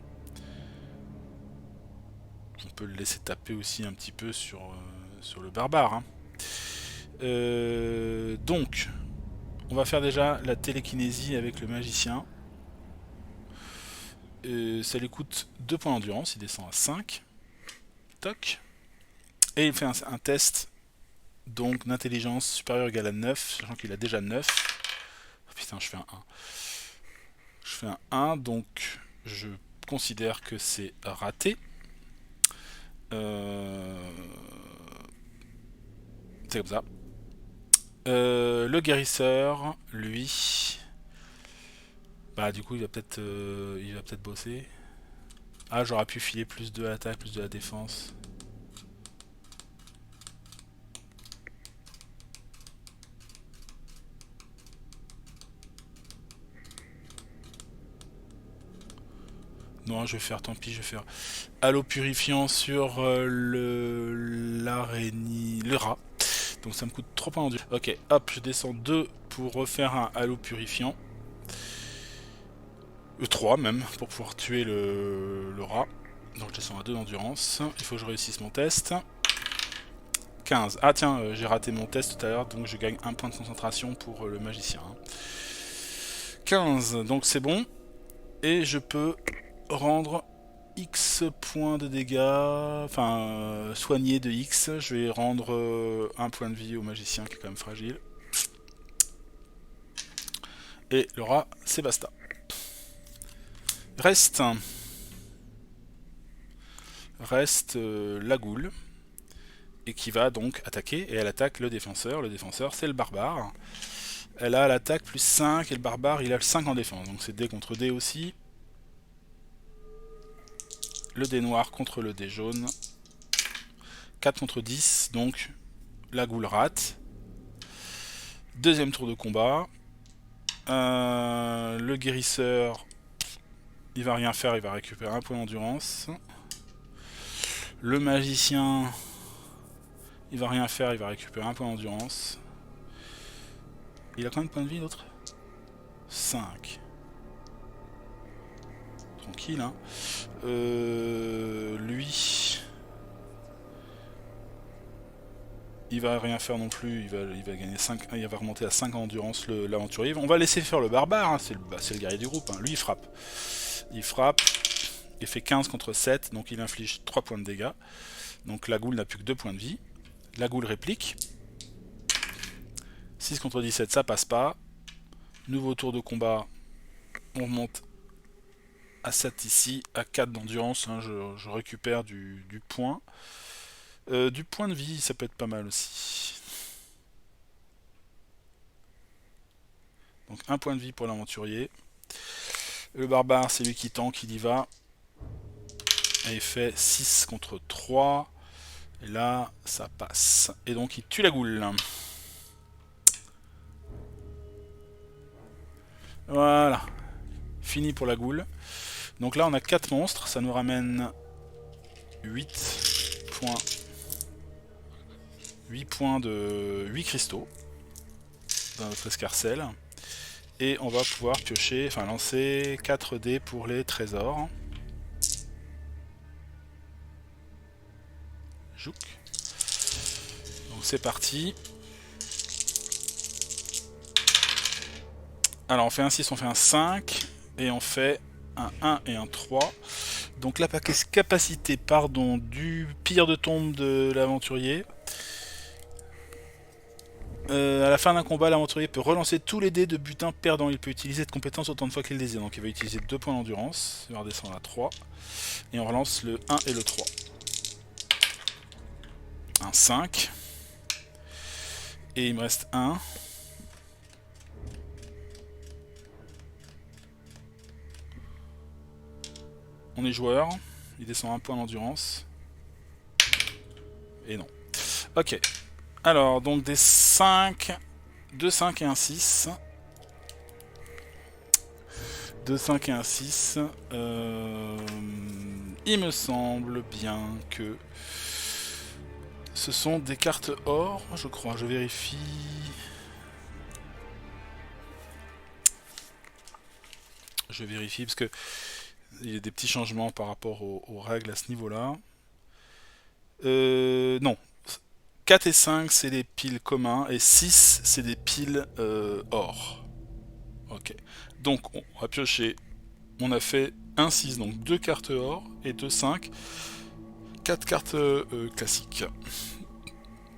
On peut le laisser taper aussi un petit peu sur le barbare. Hein. Donc, on va faire déjà la télékinésie avec le magicien. Ça lui coûte 2 points d'endurance, il descend à 5. Toc. Et il fait un test donc d'intelligence supérieure ou égale à 9, sachant qu'il a déjà 9. Oh, putain, je fais un 1. Je fais un 1, donc je considère que c'est raté. C'est comme ça. Le guérisseur, lui, bah du coup il va peut-être bosser. Ah, j'aurais pu filer plus de l'attaque, plus de la défense. Non, je vais faire, tant pis, je vais faire halo purifiant sur l'araignée, le rat. Donc ça me coûte 3 points en dur. Ok, hop, je descends 2 pour refaire un halo purifiant. 3 même, pour pouvoir tuer le rat. Donc je descends à 2 d'endurance. Il faut que je réussisse mon test. 15. Ah tiens, j'ai raté mon test tout à l'heure, donc je gagne 1 point de concentration pour le magicien. 15, donc c'est bon. Et je peux rendre X points de dégâts, enfin soigner de X. Je vais rendre 1 point de vie au magicien qui est quand même fragile. Et le rat, c'est basta. Reste la goule. Et qui va donc attaquer. Et elle attaque le défenseur. Le défenseur, c'est le barbare. Elle a l'attaque plus 5. Et le barbare, il a le 5 en défense. Donc c'est dé contre dé aussi. Le dé noir contre le dé jaune. 4 contre 10. Donc la goule rate. Deuxième tour de combat. Le guérisseur, il va rien faire, il va récupérer 1 point d'endurance. Le magicien, il va rien faire, il va récupérer 1 point d'endurance. Il a combien de points de vie l'autre? 5. Tranquille, hein. Lui, il va rien faire non plus, il va gagner 5, il va remonter à 5 en endurance l'aventurier. On va laisser faire le barbare, hein, c'est le guerrier du groupe. Hein. Lui il frappe. Il frappe, il fait 15 contre 7, donc il inflige 3 points de dégâts. Donc la goule n'a plus que 2 points de vie. La goule réplique. 6 contre 17, ça passe pas. Nouveau tour de combat, on remonte à 7 ici, à 4 d'endurance, hein, je récupère du point. Du point de vie, ça peut être pas mal aussi. Donc 1 point de vie pour l'aventurier. Le barbare, c'est lui qui tank, il y va. Et il fait 6 contre 3. Et là, ça passe. Et donc il tue la goule. Voilà. Fini pour la goule. Donc là, on a 4 monstres. Ça nous ramène 8 points. 8 points de 8 cristaux dans notre escarcelle. Et on va pouvoir piocher, enfin lancer 4 dés pour les trésors. Jouk. Donc c'est parti. Alors on fait un 6, on fait un 5. Et on fait un 1 et un 3. Donc la capacité, pardon, du pire de tombe de l'aventurier. À la fin d'un combat, l'aventurier peut relancer tous les dés de butin perdant. Il peut utiliser cette compétence autant de fois qu'il le désire. Donc il va utiliser 2 points d'endurance. Il va redescendre à 3. Et on relance le 1 et le 3. Un 5. Et il me reste 1. On est joueur. Il descend 1 point d'endurance. Et non. Ok. Alors, donc des 5. 2, 5 et un 6. 2, 5 et un 6. Il me semble bien que ce sont des cartes or, je crois. Je vérifie. Je vérifie parce que il y a des petits changements par rapport aux règles à ce niveau-là. Non. 4 et 5, c'est des piles communs. Et 6, c'est des piles or. Ok. Donc, on va piocher. On a fait un 6, donc 2 cartes or et 2 5. 4 cartes classiques.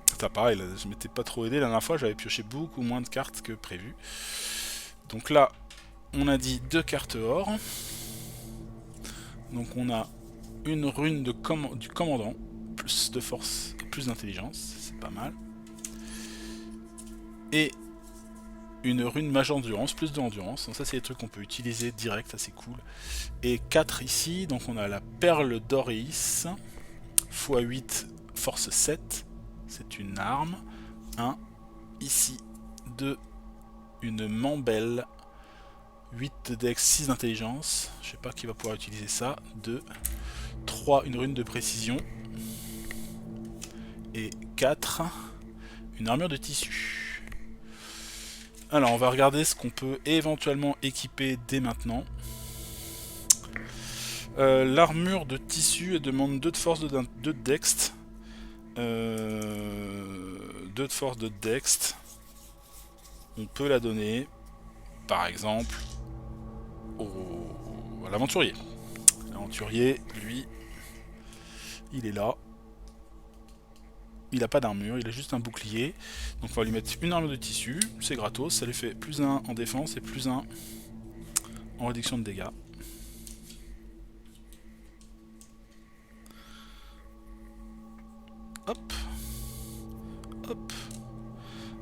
C'est pareil, là, je m'étais pas trop aidé. La dernière fois, j'avais pioché beaucoup moins de cartes que prévu. Donc là, on a dit 2 cartes or. Donc on a une rune du commandant, plus de force et plus d'intelligence, c'est pas mal. Et une rune mage endurance, plus d'endurance. Donc ça c'est des trucs qu'on peut utiliser direct, ça c'est cool. Et 4 ici, donc on a la perle d'Oreis, x8, force 7, c'est une arme. 1, ici, 2, une mambelle, 8 de dex, 6 d'intelligence, je sais pas qui va pouvoir utiliser ça. 2, 3, une rune de précision. Et 4, une armure de tissu. Alors on va regarder ce qu'on peut éventuellement équiper dès maintenant. L'armure de tissu elle demande 2 de force, 2 de dext. 2 de force, 2 de dext. On peut la donner, par exemple, à l'aventurier. L'aventurier, lui, il est là. Il n'a pas d'armure, il a juste un bouclier. Donc on va lui mettre une armure de tissu, c'est gratos, ça lui fait plus 1 en défense et plus 1 en réduction de dégâts. Hop. Hop.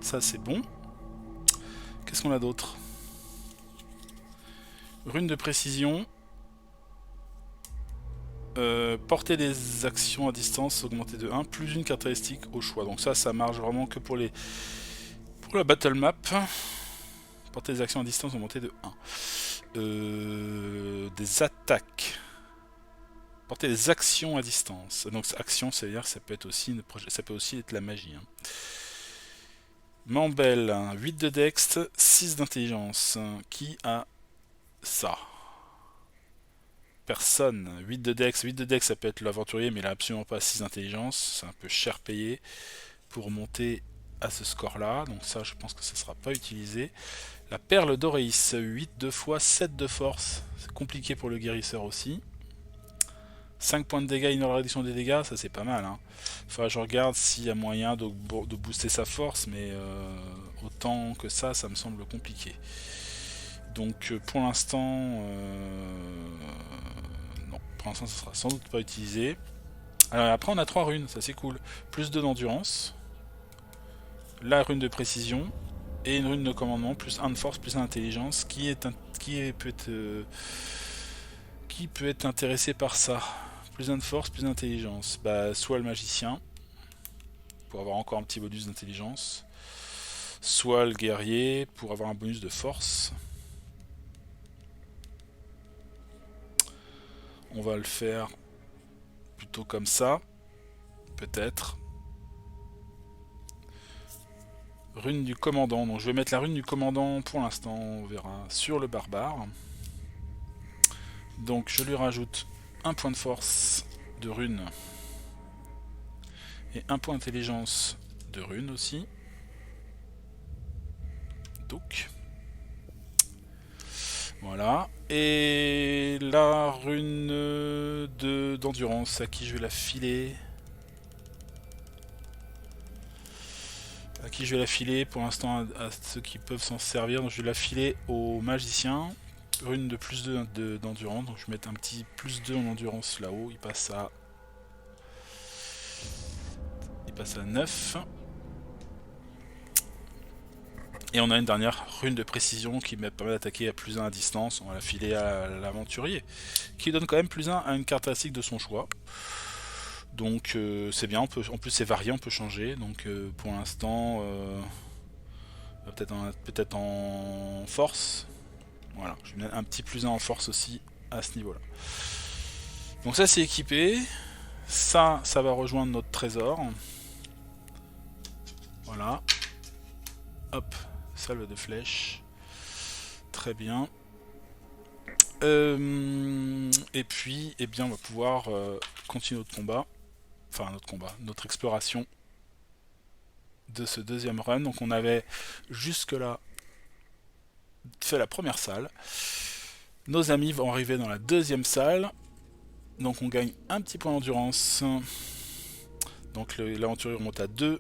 Ça c'est bon. Qu'est-ce qu'on a d'autre? Rune de précision. Porter des actions à distance augmentée de 1, plus une caractéristique au choix. Donc ça marche vraiment que pour la battle map. Porter des actions à distance augmentée de 1. Des attaques. Porter des actions à distance. Donc action, c'est-à-dire que ça peut aussi être la magie. Hein. Mambelle, 8 de dex, 6 d'intelligence. Qui a ça? Personne. 8 de dex. 8 de dex, ça peut être l'aventurier, mais il n'a absolument pas 6 d'intelligence. C'est un peu cher payé pour monter à ce score-là. Donc ça, je pense que ça ne sera pas utilisé. La perle d'Oreis, 8 de fois, 7 de force. C'est compliqué pour le guérisseur aussi. 5 points de dégâts, une réduction des dégâts, ça c'est pas mal. Hein. Enfin, je regarde s'il y a moyen de booster sa force, mais autant que ça me semble compliqué. Donc pour l'instant, non, pour l'instant ça sera sans doute pas utilisé. Alors après on a 3 runes, ça c'est cool. Plus 2 d'endurance, la rune de précision, et une rune de commandement, plus 1 de force, plus 1 d'intelligence, qui peut être intéressé par ça. Plus 1 de force, plus d'intelligence. Bah, soit le magicien, pour avoir encore un petit bonus d'intelligence, soit le guerrier, pour avoir un bonus de force. On va le faire plutôt comme ça, peut-être. Rune du commandant, donc je vais mettre la rune du commandant pour l'instant, on verra, sur le barbare. Donc je lui rajoute un point de force de rune et un point d'intelligence de rune aussi. Donc voilà. Et la rune d'endurance, à qui je vais la filer? À À qui je vais la filer pour l'instant à ceux qui peuvent s'en servir. Donc je vais la filer au magicien. Rune de plus 2 d'endurance. Donc je vais mettre un petit plus 2 en endurance là-haut. Il passe à 9. Et on a une dernière rune de précision qui me permet d'attaquer à plus 1 à distance. On va la filer à l'aventurier. Qui donne quand même plus 1 à une caractéristique de son choix. Donc c'est bien, en plus c'est varié, on peut changer. Donc pour l'instant, peut-être en force. Voilà, je vais mettre un petit plus 1 en force aussi à ce niveau-là. Donc ça c'est équipé. Ça va rejoindre notre trésor. Voilà. Hop, salve de flèches. Très bien. Et puis, eh bien, on va pouvoir continuer notre combat. Enfin, notre exploration de ce deuxième run. Donc on avait jusque-là fait la première salle. Nos amis vont arriver dans la deuxième salle. Donc on gagne un petit point d'endurance. Donc l'aventurier remonte à 2.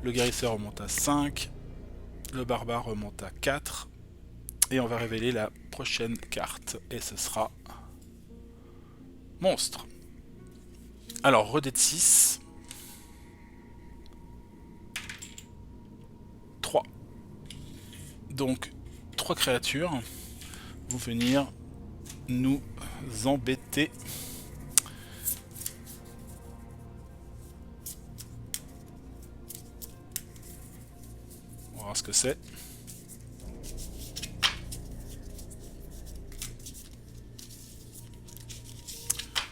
Le guérisseur remonte à 5. Le barbare remonte à 4. Et on va révéler la prochaine carte. Et ce sera monstre. Alors, redé de 6. 3. Donc, 3 créatures vont venir nous embêter. On va voir ce que c'est.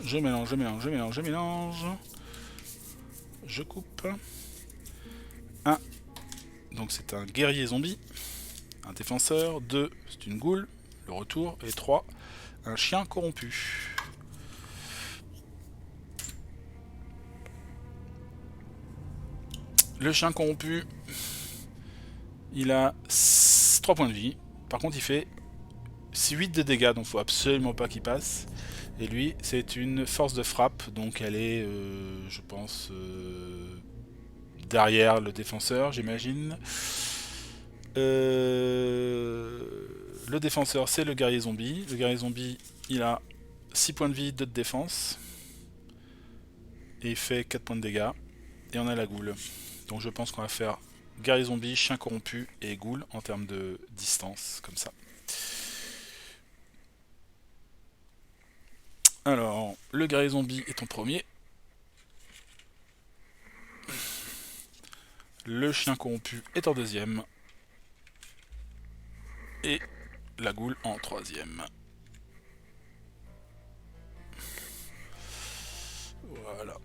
Je mélange. Je coupe. 1. Donc c'est un guerrier zombie. Un défenseur. 2. C'est une goule. Le retour. Et 3. Un chien corrompu. Le chien corrompu. Il a 3 points de vie. Par contre il fait 8 de dégâts. Donc il faut absolument pas qu'il passe. Et lui, c'est une force de frappe, donc elle est, je pense, derrière le défenseur, j'imagine. Le défenseur, c'est le guerrier zombie. Le guerrier zombie, il a 6 points de vie, 2 de défense. Et il fait 4 points de dégâts. Et on a la goule. Donc je pense qu'on va faire guerrier zombie, chien corrompu et goule en termes de distance, comme ça. Alors, le guerrier zombie est en premier. Le chien corrompu est en deuxième. Et la goule en troisième. Voilà.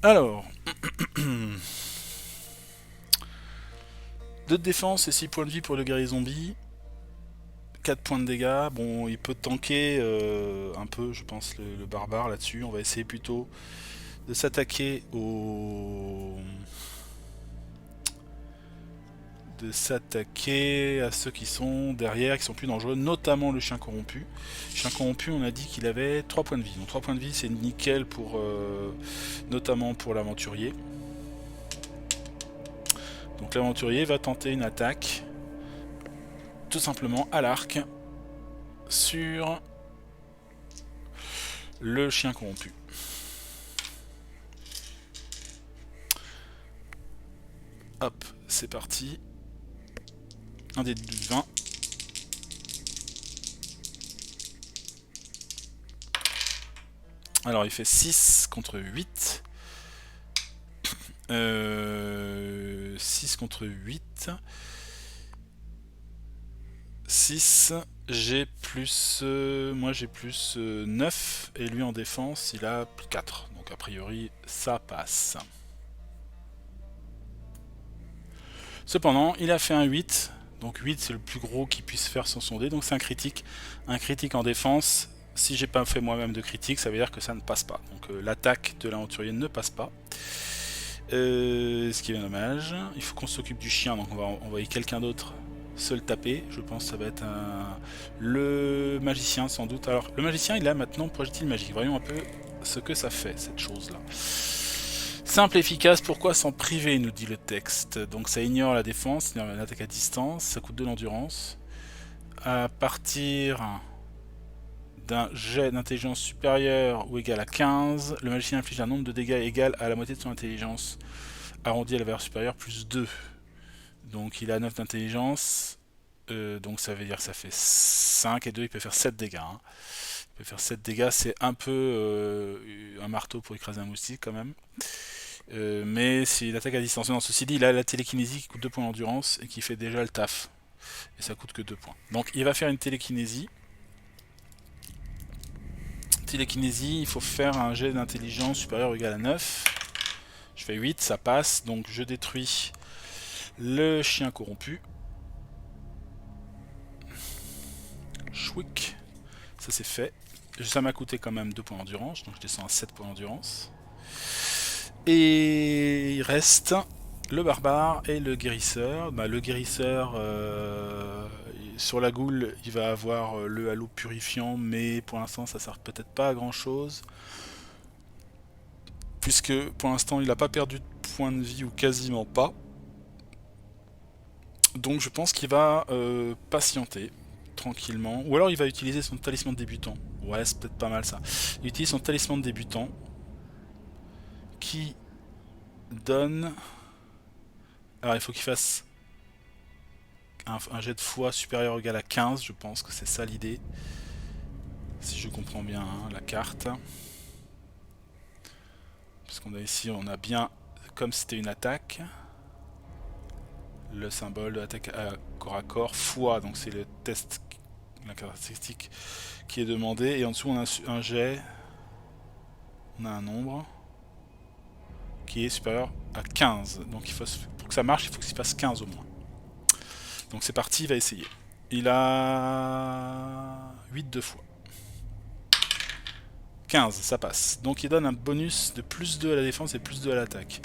Alors... 2 de défense et 6 points de vie pour le guerrier zombie. 4 points de dégâts. Bon, il peut tanker un peu, je pense, le barbare là-dessus. On va essayer plutôt de s'attaquer à ceux qui sont derrière, qui sont plus dangereux, notamment le chien corrompu. Le chien corrompu, on a dit qu'il avait 3 points de vie. Donc 3 points de vie, c'est nickel pour notamment pour l'aventurier. Donc l'aventurier va tenter une attaque tout simplement à l'arc sur le chien corrompu. Hop, c'est parti. Un dé de 20. Alors il fait 6 contre 8. 6 contre 8. 6, j'ai plus... moi j'ai plus 9, et lui en défense il a 4. Donc a priori ça passe. Cependant, il a fait un 8. Donc 8 c'est le plus gros qu'il puisse faire sur son dé. Donc c'est un critique. Un critique en défense. Si j'ai pas fait moi-même de critique, ça veut dire que ça ne passe pas. Donc l'attaque de l'aventurier ne passe pas. Ce qui est bien dommage. Il faut qu'on s'occupe du chien, donc on va envoyer quelqu'un d'autre se le taper. Je pense que ça va être le magicien sans doute. Alors le magicien il a maintenant projectile magique. Voyons un peu ce que ça fait cette chose là. Simple et efficace, pourquoi s'en priver, nous dit le texte. Donc ça ignore la défense, ignore l'attaque à distance, ça coûte de l'endurance. À partir d'un jet d'intelligence supérieur ou égal à 15, le magicien inflige un nombre de dégâts égal à la moitié de son intelligence, arrondi à la valeur supérieure plus 2. Donc il a 9 d'intelligence, donc ça veut dire que ça fait 5 et 2, il peut faire 7 dégâts. Hein. Il peut faire 7 dégâts, c'est un peu un marteau pour écraser un moustique quand même. Mais c'est une attaque à distance. Non, ceci dit, il a la télékinésie qui coûte 2 points d'endurance et qui fait déjà le taf. Et ça coûte que 2 points. Donc il va faire une télékinésie. Télékinésie, il faut faire un jet d'intelligence supérieur ou égal à 9. Je fais 8, ça passe. Donc je détruis le chien corrompu. Chouic. Ça c'est fait. Ça m'a coûté quand même 2 points d'endurance. Donc je descends à 7 points d'endurance. Et il reste le barbare et le guérisseur. Bah, le guérisseur, sur la goule, il va avoir le halo purifiant, mais pour l'instant, ça sert peut-être pas à grand chose. Puisque pour l'instant, il n'a pas perdu de points de vie ou quasiment pas. Donc je pense qu'il va patienter tranquillement. Ou alors il va utiliser son talisman de débutant. Ouais, c'est peut-être pas mal ça. Il utilise son talisman de débutant. Qui donne... Alors il faut qu'il fasse un jet de foi supérieur ou égal à 15, je pense que c'est ça l'idée. Si je comprends bien hein, la carte. Parce qu'on a ici, on a bien, comme c'était une attaque, le symbole de l'attaque à corps à corps, foi, donc c'est le test, la caractéristique qui est demandée. Et en dessous on a un jet, on a un nombre qui est supérieur à 15. Donc il faut, pour que ça marche, il faut qu'il se passe 15 au moins. Donc c'est parti, il va essayer. Il a 8 deux fois. 15, ça passe. Donc il donne un bonus de plus 2 à la défense et plus 2 à l'attaque.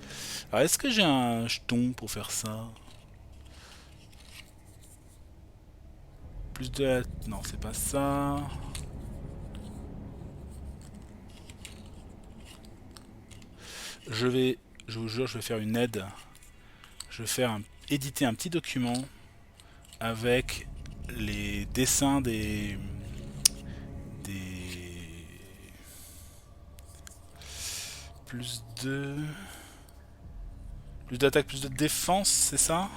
Alors est-ce que j'ai un jeton pour faire ça? Plus 2 à la... Non, c'est pas ça. Je vous jure, je vais faire une aide. Je vais faire éditer un petit document avec les dessins des plus de plus d'attaque, plus de défense, c'est ça?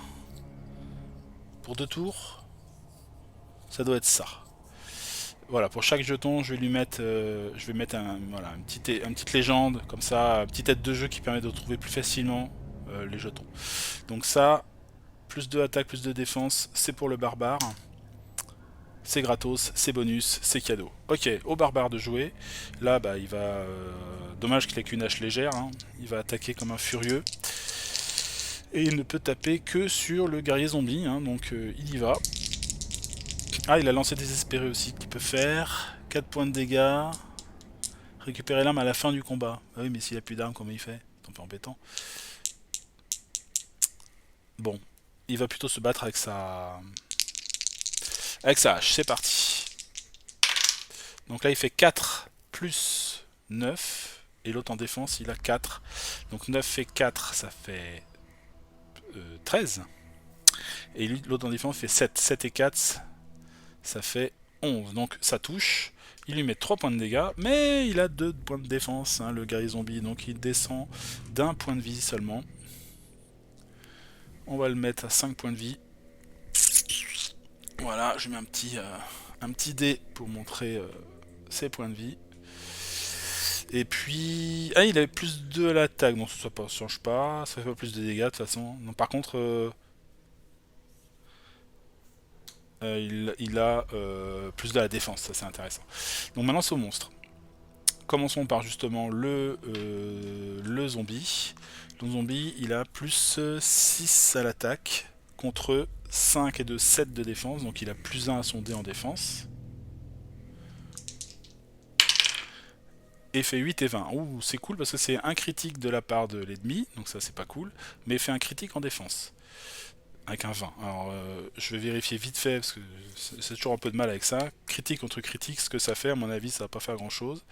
Pour 2 tours? Ça doit être ça. Voilà, pour chaque jeton, je vais lui mettre, je vais mettre une petite légende, comme ça, une petite aide de jeu qui permet de retrouver plus facilement les jetons. Donc ça, plus de attaque, plus de défense, c'est pour le barbare. C'est gratos, c'est bonus, c'est cadeau. Ok, au barbare de jouer. Là, bah, il va... dommage qu'il ait qu'une hache légère, hein. Il va attaquer comme un furieux. Et il ne peut taper que sur le guerrier zombie, hein. Donc il y va. Ah, il a lancé désespéré aussi, qu'il peut faire. 4 points de dégâts. Récupérer l'arme à la fin du combat. Ah oui, mais s'il a plus d'armes, comment il fait? C'est un peu embêtant. Bon, il va plutôt se battre avec sa hache, c'est parti. Donc là il fait 4 plus 9. Et l'autre en défense il a 4. Donc 9 fait 4, ça fait 13. Et l'autre en défense fait 7. 7 et 4, ça fait 11. Donc ça touche. Il lui met 3 points de dégâts. Mais il a 2 points de défense, hein, le guerrier zombie. Donc il descend d'un point de vie seulement. On va le mettre à 5 points de vie. Voilà, je mets un petit dé pour montrer ses points de vie. Et puis... Ah, il avait plus 2 à l'attaque, donc ça ne change pas. Ça fait pas plus de dégâts de toute façon. Non, par contre, il a plus de la défense, ça c'est intéressant. Donc maintenant c'est au monstre. Commençons par justement le zombie. Le zombie, il a plus 6 à l'attaque contre 5 et 2, 7 de défense. Donc il a plus 1 à son dé en défense. Et fait 8 et 20. Ouh, c'est cool parce que c'est un critique de la part de l'ennemi. Donc ça c'est pas cool. Mais il fait un critique en défense. avec un 20. Alors, je vais vérifier vite fait, parce que c'est toujours un peu de mal avec ça. Critique contre critique, ce que ça fait, à mon avis, ça va pas faire grand-chose.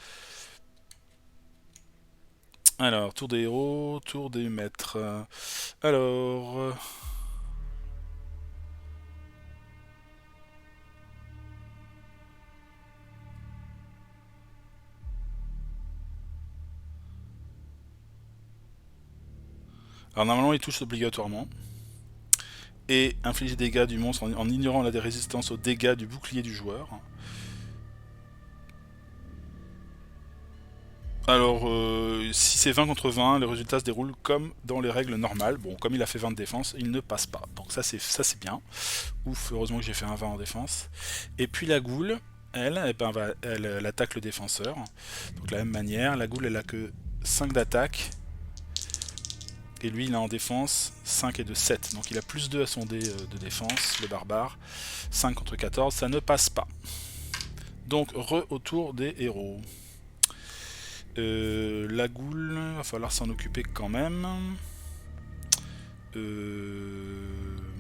Alors, tour des héros, tour des maîtres. Alors... Alors normalement il touche obligatoirement. Et inflige des dégâts du monstre en ignorant la résistance aux dégâts du bouclier du joueur. Alors, si c'est 20 contre 20, le résultat se déroule comme dans les règles normales. Bon, comme il a fait 20 de défense, il ne passe pas. Donc ça c'est bien. Ouf, heureusement que j'ai fait un 20 en défense. Et puis la goule, elle attaque le défenseur. Donc de la même manière, la goule elle a que 5 d'attaque. Et lui il a en défense 5 et de 7. Donc il a plus 2 à son dé de défense, le barbare. 5 contre 14, ça ne passe pas. Donc autour des héros. La goule, va falloir s'en occuper quand même.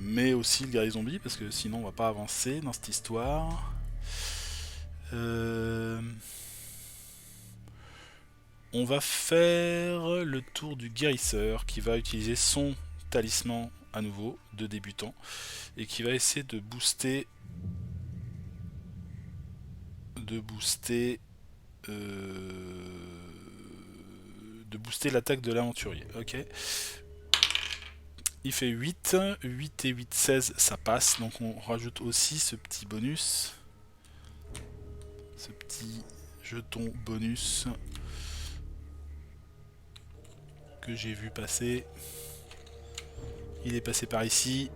Mais aussi le guerrier zombie, parce que sinon on va pas avancer dans cette histoire. On va faire le tour du guérisseur qui va utiliser son talisman à nouveau de débutant et qui va essayer de booster l'attaque de l'aventurier. Ok. Il fait 8, 8 et 8, 16, ça passe. Donc on rajoute aussi ce petit bonus. Ce petit jeton bonus que j'ai vu passer. Il est passé par ici.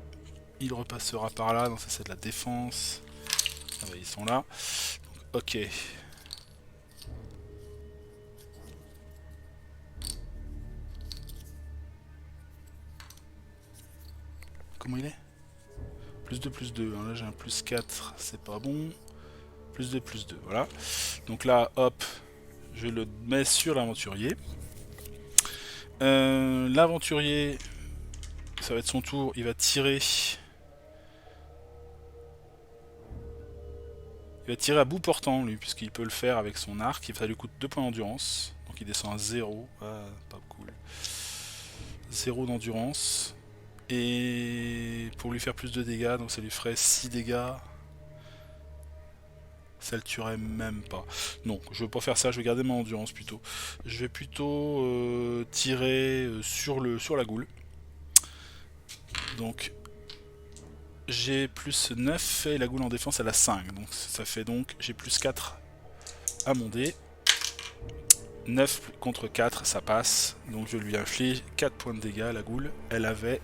Il repassera par là. Donc ça c'est de la défense. Ah bah, ils sont là. Donc, ok. Comment il est? Plus 2, plus 2. Là j'ai un plus 4, c'est pas bon. Plus 2, plus 2. Voilà. Donc là, hop, je le mets sur l'aventurier. L'aventurier, ça va être son tour. Il va tirer. Il va tirer à bout portant, lui, puisqu'il peut le faire avec son arc. Ça lui coûte 2 points d'endurance. Donc il descend à 0. Ah, pas cool. 0 d'endurance. Et pour lui faire plus de dégâts, donc ça lui ferait 6 dégâts. Ça le tuerait même pas. Non, je vais pas faire ça, je vais garder mon endurance plutôt. Je vais plutôt tirer sur la goule. Donc j'ai plus 9 et la goule en défense elle a 5. Donc ça fait donc j'ai plus 4 à mon dé. 9 contre 4, ça passe. Donc je lui inflige 4 points de dégâts à la goule. Elle avait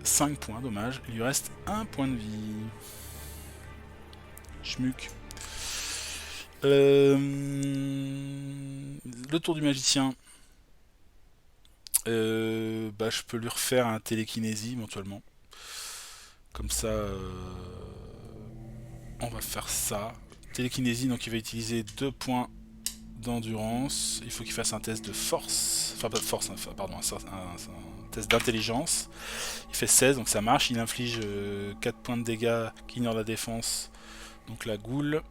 5 points, dommage. Il lui reste 1 point de vie. Schmuck. Le tour du magicien. Je peux lui refaire un télékinésie éventuellement. Comme ça, on va faire ça. Télékinésie, donc il va utiliser 2 points d'endurance. Il faut qu'il fasse un test de force. Enfin, pas de force, pardon, un test d'intelligence. Il fait 16, donc ça marche. Il inflige 4 points de dégâts qui ignorent la défense. Donc la goule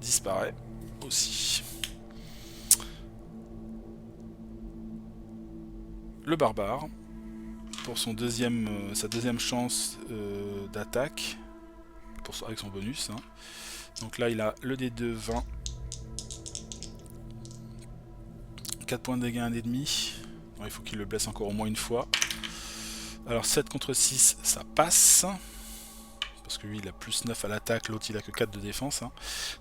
disparaît aussi. Le barbare, pour sa deuxième chance d'attaque, avec son bonus. Hein. Donc là il a le D2 20. 4 points de dégâts, 1,5. Il faut qu'il le blesse encore au moins une fois. Alors 7 contre 6, ça passe. Parce que lui il a plus 9 à l'attaque, l'autre il a que 4 de défense. Hein.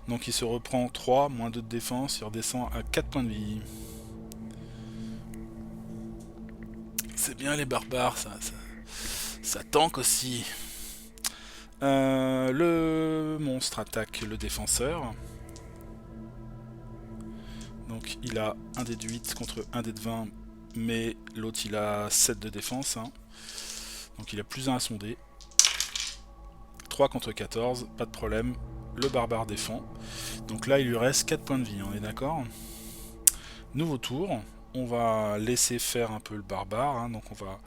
Donc il se reprend 3, moins 2 de défense, il redescend à 4 points de vie. C'est bien les barbares, ça tank aussi. Le monstre attaque le défenseur. Donc il a un dé de 8 contre un dé de 20, mais l'autre il a 7 de défense. Hein. Donc il a plus 1 à son dé. 3 contre 14, pas de problème. Le barbare défend. Donc là il lui reste 4 points de vie, on est d'accord? Nouveau tour. On va laisser faire un peu le barbare. Hein. Donc on va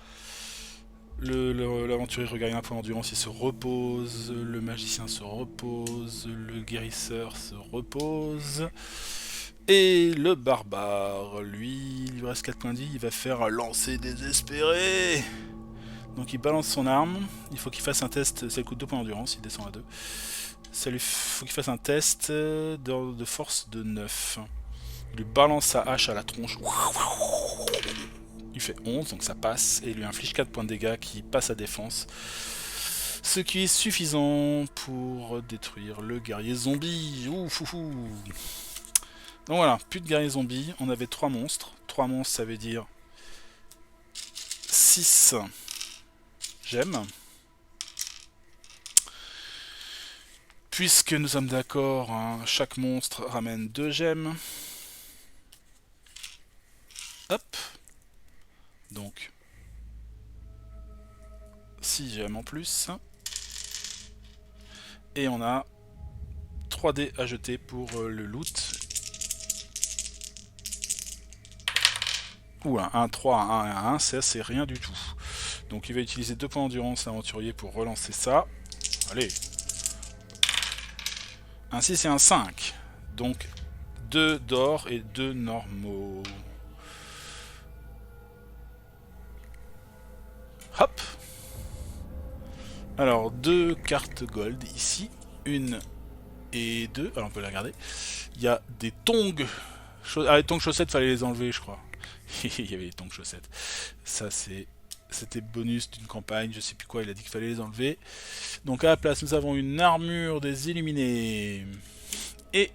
L'aventurier regagne un point d'endurance, il se repose. Le magicien se repose. Le guérisseur se repose. Et le barbare, lui, il lui reste 4 points de vie, il va faire un lancer désespéré. Donc il balance son arme, il faut qu'il fasse un test, ça lui coûte 2 points d'endurance, il descend à 2. Faut qu'il fasse un test de force de 9. Il lui balance sa hache à la tronche. Il fait 11, donc ça passe, et il lui inflige 4 points de dégâts qui passent sa défense. Ce qui est suffisant pour détruire le guerrier zombie. Ouf, ouf, ouf. Donc voilà, plus de guerriers zombies, on avait 3 monstres. 3 monstres, ça veut dire 6 gemmes. Puisque nous sommes d'accord, hein, chaque monstre ramène 2 gemmes. Hop. Donc 6 gemmes en plus. Et on a 3 dés à jeter pour le loot. Ouh, un 3, un 1, c'est rien du tout. Donc il va utiliser 2 points d'endurance l'aventurier pour relancer ça. Allez. Un 6 et un 5. Donc 2 d'or et 2 normaux. Hop. Alors 2 cartes gold ici. 1 et 2. Alors on peut les regarder. Il y a des tongs. Ah, les tongs chaussettes, fallait les enlever, je crois. Il y avait les tongs chaussettes. Ça, c'était bonus d'une campagne, je sais plus quoi, il a dit qu'il fallait les enlever. Donc à la place, nous avons une armure des illuminés. Et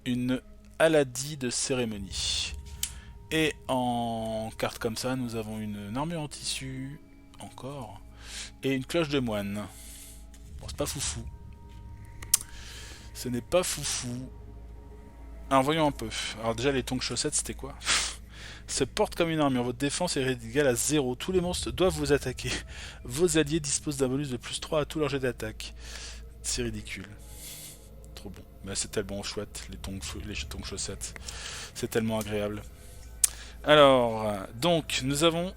une Aladie de cérémonie. Et en carte comme ça, nous avons une armure en tissu, encore, et une cloche de moine. Bon, c'est pas foufou. Ce n'est pas foufou. Alors voyons un peu. Alors déjà les tongs chaussettes c'était quoi? Se porte comme une armure. Votre défense est égale à 0. Tous les monstres doivent vous attaquer. Vos alliés disposent d'un bonus de plus 3 à tous leurs jets d'attaque. C'est ridicule. Trop bon. Mais c'est tellement chouette les tongs chaussettes. C'est tellement agréable. Alors, donc nous avons...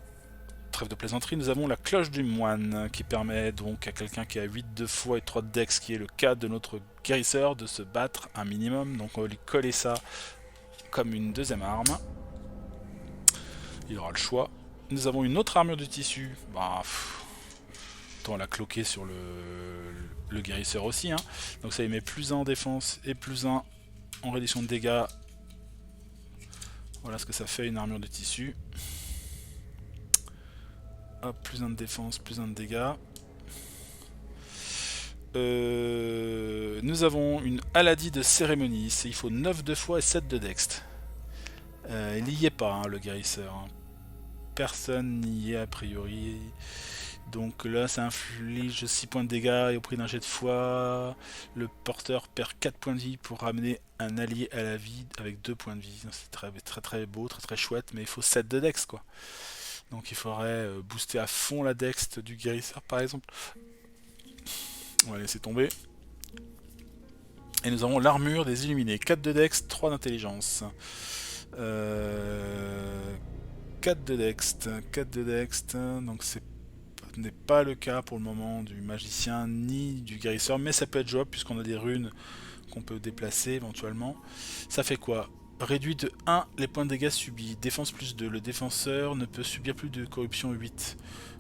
Trêve de plaisanterie, nous avons la cloche du moine qui permet donc à quelqu'un qui a 8 de foi et 3 de dex, qui est le cas de notre guérisseur, de se battre un minimum. Donc on va lui coller ça comme une deuxième arme. Il aura le choix. Nous avons une autre armure de tissu. Bah, autant la cloquer sur le guérisseur aussi. Hein. Donc ça lui met plus 1 en défense et plus 1 en réduction de dégâts. Voilà ce que ça fait une armure de tissu. Hop, plus 1 de défense, plus 1 de dégâts. Nous avons une Aladie de cérémonie. Il faut 9 de foi et 7 de dext. Il n'y est pas, hein, le guérisseur. Hein. Personne n'y est a priori. Donc là, ça inflige 6 points de dégâts et au prix d'un jet de foi, le porteur perd 4 points de vie pour ramener un allié à la vie avec 2 points de vie. C'est très, très très beau, très très chouette, mais il faut 7 de dex quoi. Donc il faudrait booster à fond la dex du guérisseur par exemple. On va laisser tomber. Et nous avons l'armure des illuminés. 4 de dex, 3 d'intelligence. 4 de dex, donc ce n'est pas le cas pour le moment du magicien ni du guérisseur, mais ça peut être jouable puisqu'on a des runes qu'on peut déplacer éventuellement. Ça fait quoi? Réduit de 1 les points de dégâts subis, défense plus 2, le défenseur ne peut subir plus de corruption 8.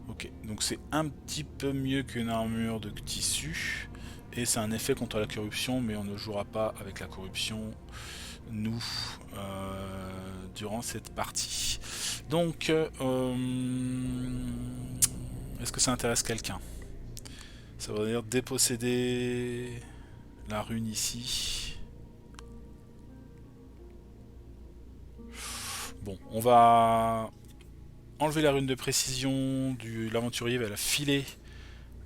Ok, donc c'est un petit peu mieux qu'une armure de tissu, et c'est un effet contre la corruption, mais on ne jouera pas avec la corruption, nous, durant cette partie. Donc, est-ce que ça intéresse quelqu'un? Ça veut dire déposséder la rune ici. Bon, on va enlever la rune de précision de l'aventurier, va la filer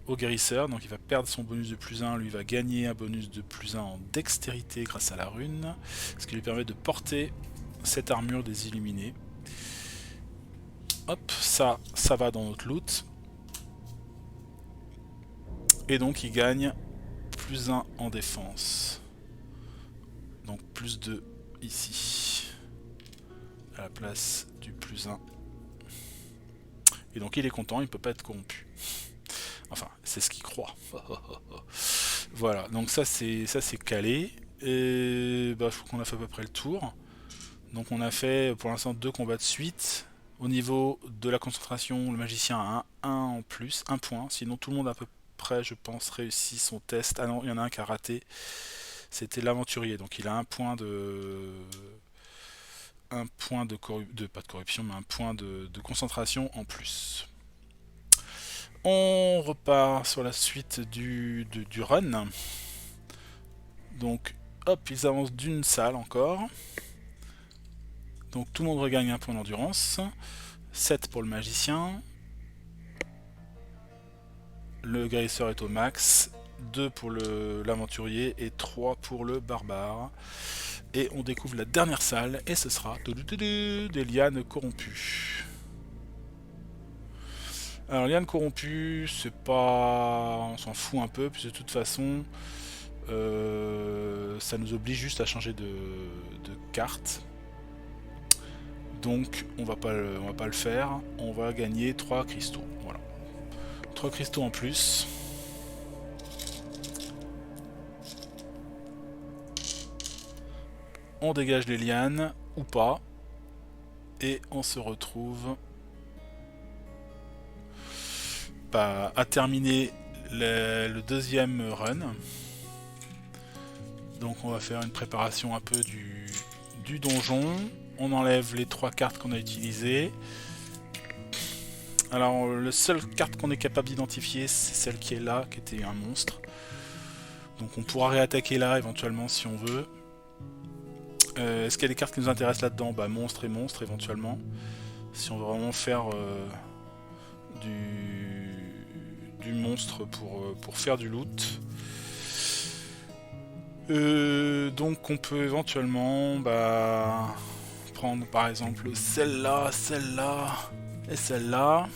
au guérisseur, donc il va perdre son bonus de plus 1, lui va gagner un bonus de plus 1 en dextérité grâce à la rune, ce qui lui permet de porter cette armure des illuminés. Hop, ça va dans notre loot. Et donc il gagne plus 1 en défense. Donc plus 2 ici. À la place du plus 1. Et donc il est content, il peut pas être corrompu. Enfin, c'est ce qu'il croit. Voilà, donc ça c'est calé. Et bah, je crois qu'on a fait à peu près le tour. Donc on a fait pour l'instant 2 combats de suite. Au niveau de la concentration, le magicien a un en plus, 1 point. Sinon tout le monde à peu près, je pense, réussit son test. Ah non, il y en a un qui a raté. C'était l'aventurier, donc il a un point de... pas de corruption, mais un point de concentration en plus. On repart sur la suite du run. Donc, hop, ils avancent d'une salle encore. Donc tout le monde regagne un point d'endurance. 7 pour le magicien. Le guérisseur est au max. 2 pour l'aventurier et 3 pour le barbare. Et on découvre la dernière salle et ce sera des lianes corrompues. Alors lianes corrompues, c'est pas... on s'en fout un peu, puisque de toute façon ça nous oblige juste à changer de carte. Donc on va pas le faire, on va gagner 3 cristaux. Voilà. 3 cristaux en plus. On dégage les lianes, ou pas. Et on se retrouve à terminer le deuxième run. Donc on va faire une préparation un peu du donjon. On enlève les 3 cartes qu'on a utilisées. Alors la seule carte qu'on est capable d'identifier, c'est celle qui est là, qui était un monstre. Donc on pourra réattaquer là éventuellement si on veut. Est-ce qu'il y a des cartes qui nous intéressent là-dedans? Bah monstre et monstre éventuellement. Si on veut vraiment faire du monstre pour faire du loot. Donc on peut éventuellement prendre par exemple celle-là, celle-là et celle-là.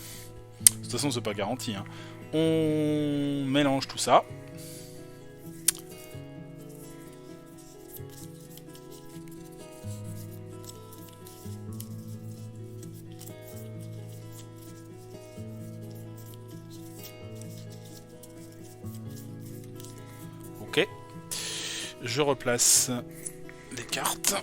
De toute façon c'est pas garanti, hein. On mélange tout ça. Ok. Je replace les cartes.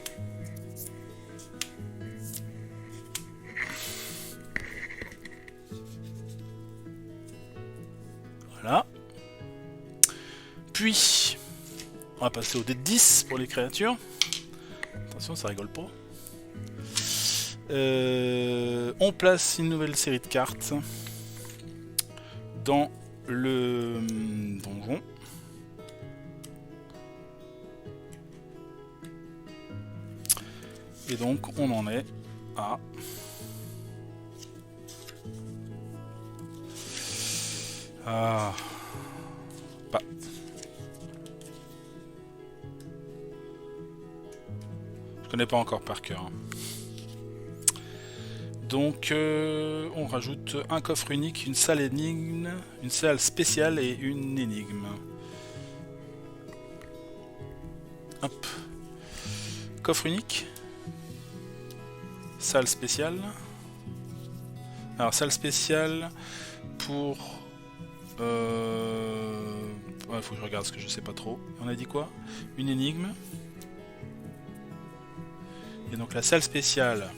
Voilà. Puis, on va passer au dé de 10 pour les créatures. Attention, ça rigole pas. On place une nouvelle série de cartes dans le donjon. Et donc on en est à je connais pas encore par cœur. Donc on rajoute un coffre unique, une salle énigme, une salle spéciale et une énigme. Hop. Coffre unique. Salle spéciale. Alors salle spéciale pour... ouais, faut que je regarde ce que je sais pas trop. On a dit quoi? Une énigme. Et donc la salle spéciale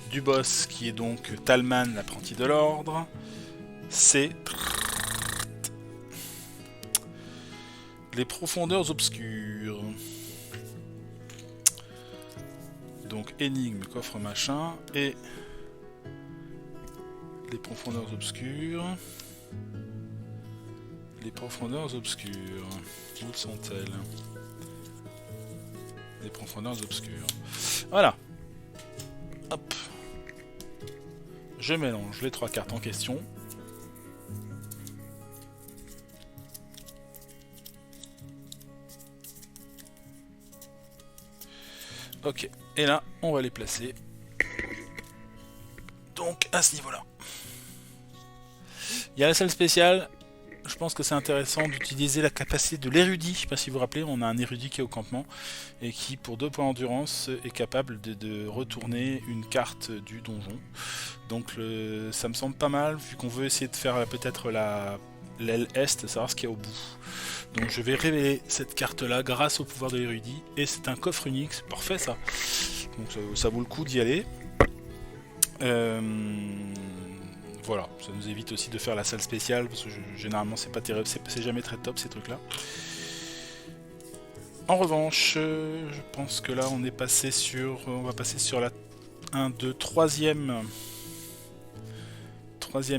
du boss qui est donc Talman, l'apprenti de l'ordre, c'est les profondeurs obscures. Donc énigme, coffre machin, et les profondeurs obscures. Les profondeurs obscures. Où sont-elles? Les profondeurs obscures. Voilà. Hop. Je mélange les 3 cartes en question. Ok, et là, on va les placer. Donc, à ce niveau-là. Il y a la salle spéciale. je pense que c'est intéressant d'utiliser la capacité de l'érudit. Je sais pas si vous vous rappelez, on a un érudit qui est au campement et qui, pour 2 points d'endurance, est capable de retourner une carte du donjon. Donc ça me semble pas mal, vu qu'on veut essayer de faire peut-être l'aile est, savoir ce qu'il y a au bout. Donc je vais révéler cette carte-là grâce au pouvoir de l'érudit, et c'est un coffre unique, c'est parfait ça. Donc ça vaut le coup d'y aller. Voilà, ça nous évite aussi de faire la salle spéciale, parce que généralement c'est pas terrible, c'est jamais très top ces trucs-là. En revanche, je pense que là on va passer sur la 1, 2, 3e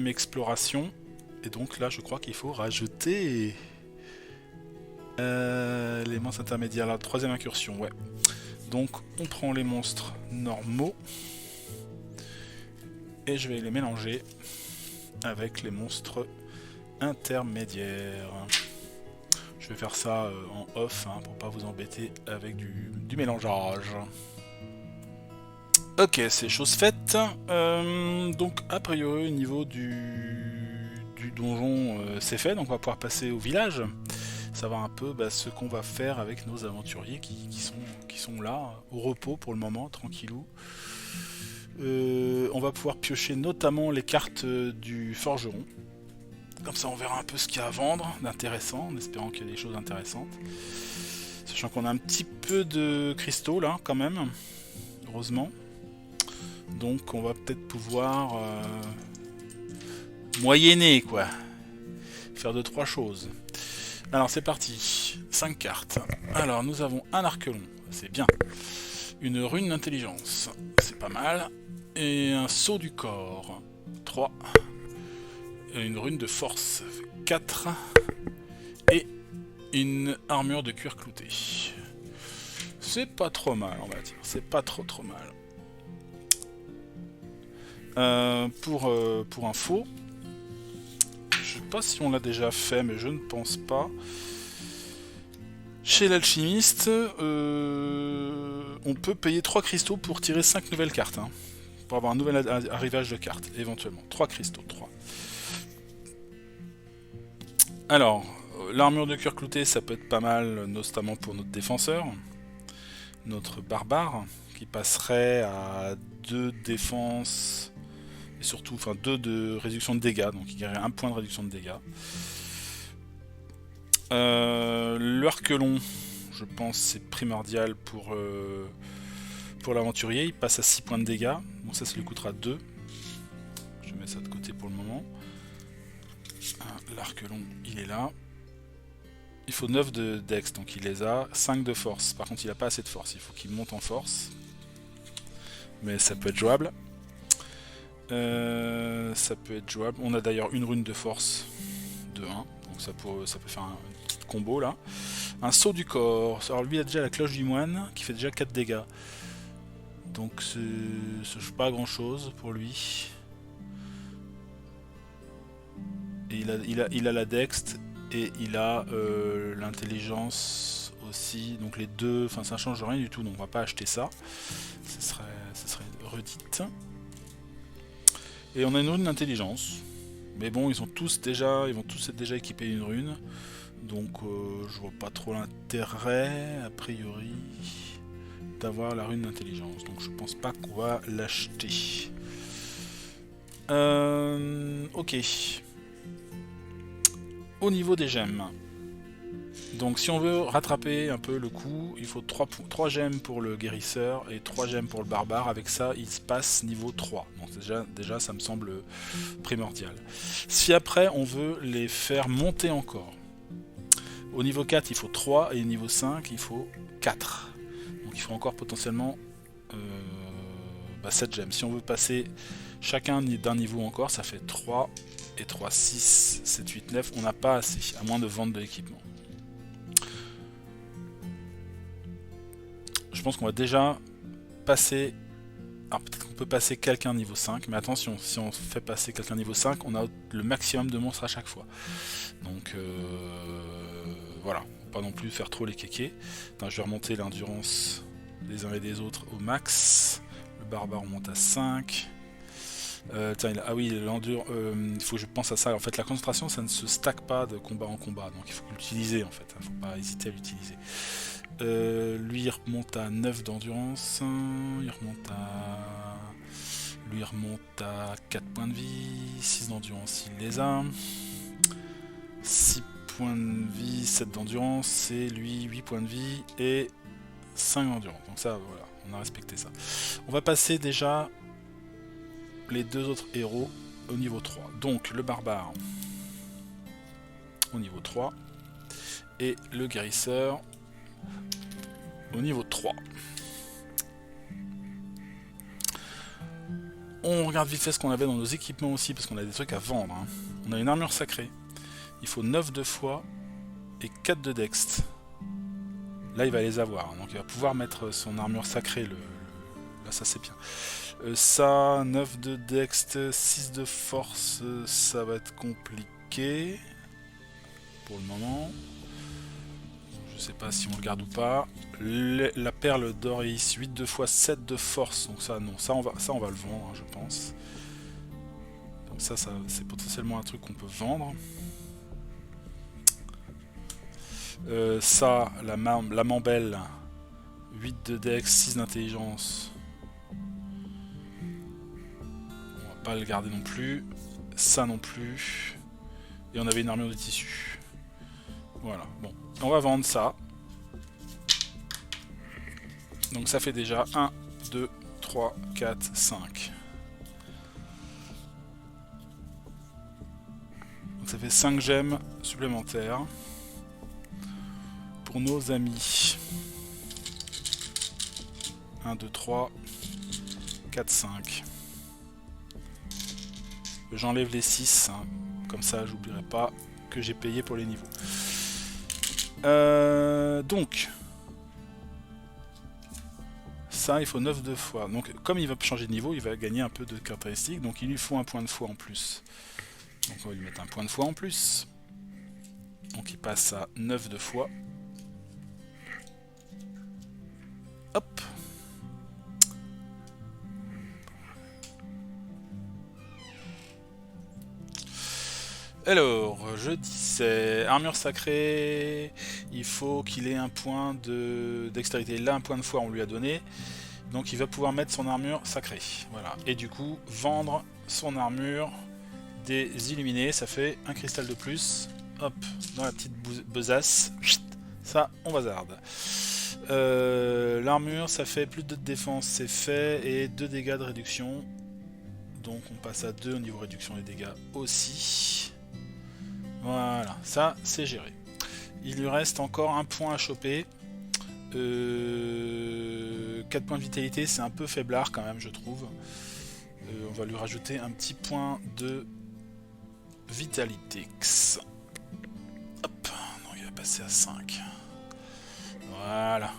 exploration. Et donc là je crois qu'il faut rajouter les monstres intermédiaires, la 3e incursion, ouais. Donc on prend les monstres normaux et je vais les mélanger avec les monstres intermédiaires. Je vais faire ça en off pour pas vous embêter avec du mélangeage. Ok, c'est chose faite. Donc a priori au niveau du donjon c'est fait, donc on va pouvoir passer au village. Savoir un peu ce qu'on va faire avec nos aventuriers qui sont là, au repos pour le moment, tranquillou. On va pouvoir piocher notamment les cartes du forgeron. Comme ça on verra un peu ce qu'il y a à vendre d'intéressant, en espérant qu'il y a des choses intéressantes. Sachant qu'on a un petit peu de cristaux là quand même, heureusement. Donc on va peut-être pouvoir moyenner quoi. Faire 2-3 choses. Alors c'est parti, 5 cartes. Alors nous avons un arquelon, c'est bien. Une rune d'intelligence, c'est pas mal. Et un sceau du corps, 3. Et une rune de force, 4. Et une armure de cuir clouté. C'est pas trop mal, on va dire. C'est pas trop mal. Pour info, je sais pas si on l'a déjà fait, mais je ne pense pas. Chez l'alchimiste, on peut payer 3 cristaux pour tirer 5 nouvelles cartes. Pour avoir un nouvel arrivage de cartes, éventuellement. 3 cristaux, 3. Alors, l'armure de cuir clouté, ça peut être pas mal, notamment pour notre défenseur. Notre barbare, qui passerait à 2 défense, et surtout, 2 de réduction de dégâts, donc il gagnerait 1 point de réduction de dégâts. L'arquelon, je pense, c'est primordial pour l'aventurier. Il passe à 6 points de dégâts. Bon, ça lui coûtera 2. Je mets ça de côté pour le moment. L'arquelon, il est là. Il faut 9 de dex, donc il les a. 5 de force. Par contre, il n'a pas assez de force. Il faut qu'il monte en force. Mais ça peut être jouable. On a d'ailleurs une rune de force de 1. Donc ça peut faire un petit combo là. Un sceau du corps. Alors lui il a déjà la cloche du moine qui fait déjà 4 dégâts. Donc ça joue pas à grand chose pour lui. Et il a la dext et il a l'intelligence aussi. Donc les deux, ça change rien du tout, donc on va pas acheter ça. Ce serait redite. Et on a une rune d'intelligence. Mais bon, ils vont tous être déjà équipés d'une rune. Donc je vois pas trop l'intérêt, a priori, d'avoir la rune d'intelligence. Donc je pense pas qu'on va l'acheter. Ok. Au niveau des gemmes. Donc si on veut rattraper un peu le coup, il faut 3 gemmes pour le guérisseur et 3 gemmes pour le barbare. Avec ça, il se passe niveau 3. Donc déjà ça me semble primordial. Si après on veut les faire monter encore, au niveau 4 il faut 3 et au niveau 5 il faut 4. Donc il faut encore potentiellement 7 gemmes. Si on veut passer chacun d'un niveau encore, ça fait 3 et 3, 6, 7, 8, 9. On n'a pas assez, à moins de vendre de l'équipement. Je pense qu'on va déjà passer... Alors peut-être qu'on peut passer quelqu'un niveau 5, mais attention, si on fait passer quelqu'un niveau 5, on a le maximum de monstres à chaque fois. Donc voilà, pas non plus faire trop les kékés. Enfin, je vais remonter l'endurance des uns et des autres au max. Le barbare on monte à 5. Tiens, ah oui, l'endure, il faut que je pense à ça. En fait, la concentration, ça ne se stack pas de combat en combat, donc il faut l'utiliser en fait. Il ne faut pas hésiter à l'utiliser. Lui, il remonte à 9 d'endurance. Il remonte à... Lui, il remonte à 4 points de vie. 6 d'endurance, il les a. 6 points de vie, 7 d'endurance. Et lui, 8 points de vie et 5 d'endurance. Donc ça, voilà, on a respecté ça. On va passer déjà les deux autres héros au niveau 3. Donc, le barbare au niveau 3. Et le guérisseur au niveau 3. On regarde vite fait ce qu'on avait dans nos équipements aussi, parce qu'on a des trucs à vendre. Hein. On a une armure sacrée. Il faut 9 de foi et 4 de dext. Là, il va les avoir. Donc, il va pouvoir mettre son armure sacrée. Là, ça, c'est bien. Ça, 9 de dext, 6 de force, ça va être compliqué. Pour le moment. Je sais pas si on le garde ou pas. La perle d'Oris, 8 de foi, 7 de force. Donc ça, non. Ça, on va le vendre, hein, je pense. Donc ça c'est potentiellement un truc qu'on peut vendre. Ça, la mambelle, 8 de dex, 6 d'intelligence. On va pas le garder non plus. Ça non plus. Et on avait une armure de tissu. Voilà, bon. On va vendre ça. Donc ça fait déjà 1, 2, 3, 4, 5. Donc ça fait 5 gemmes supplémentaires pour nos amis. 1, 2, 3, 4, 5. J'enlève les 6, hein. Comme ça j'oublierai pas que j'ai payé pour les niveaux. Donc ça il faut 9 de foi. Donc comme il va changer de niveau, il va gagner un peu de caractéristiques. Donc il lui faut un point de foi en plus. Donc on va lui mettre un point de foi en plus. Donc il passe à 9 de foi. Hop. Alors, je disais, armure sacrée, il faut qu'il ait un point de dextérité. Là, un point de foi, on lui a donné. Donc, il va pouvoir mettre son armure sacrée. Voilà. Et du coup, vendre son armure des illuminés. Ça fait un cristal de plus. Hop, dans la petite besace. Ça, on bazarde. L'armure, ça fait plus de défense, c'est fait. Et 2 dégâts de réduction. Donc, on passe à 2 au niveau réduction des dégâts aussi. Voilà, ça c'est géré. Il lui reste encore un point à choper. 4 points de vitalité, c'est un peu faiblard quand même, je trouve. On va lui rajouter un petit point de Vitalitex. Hop, donc il va passer à 5. Voilà.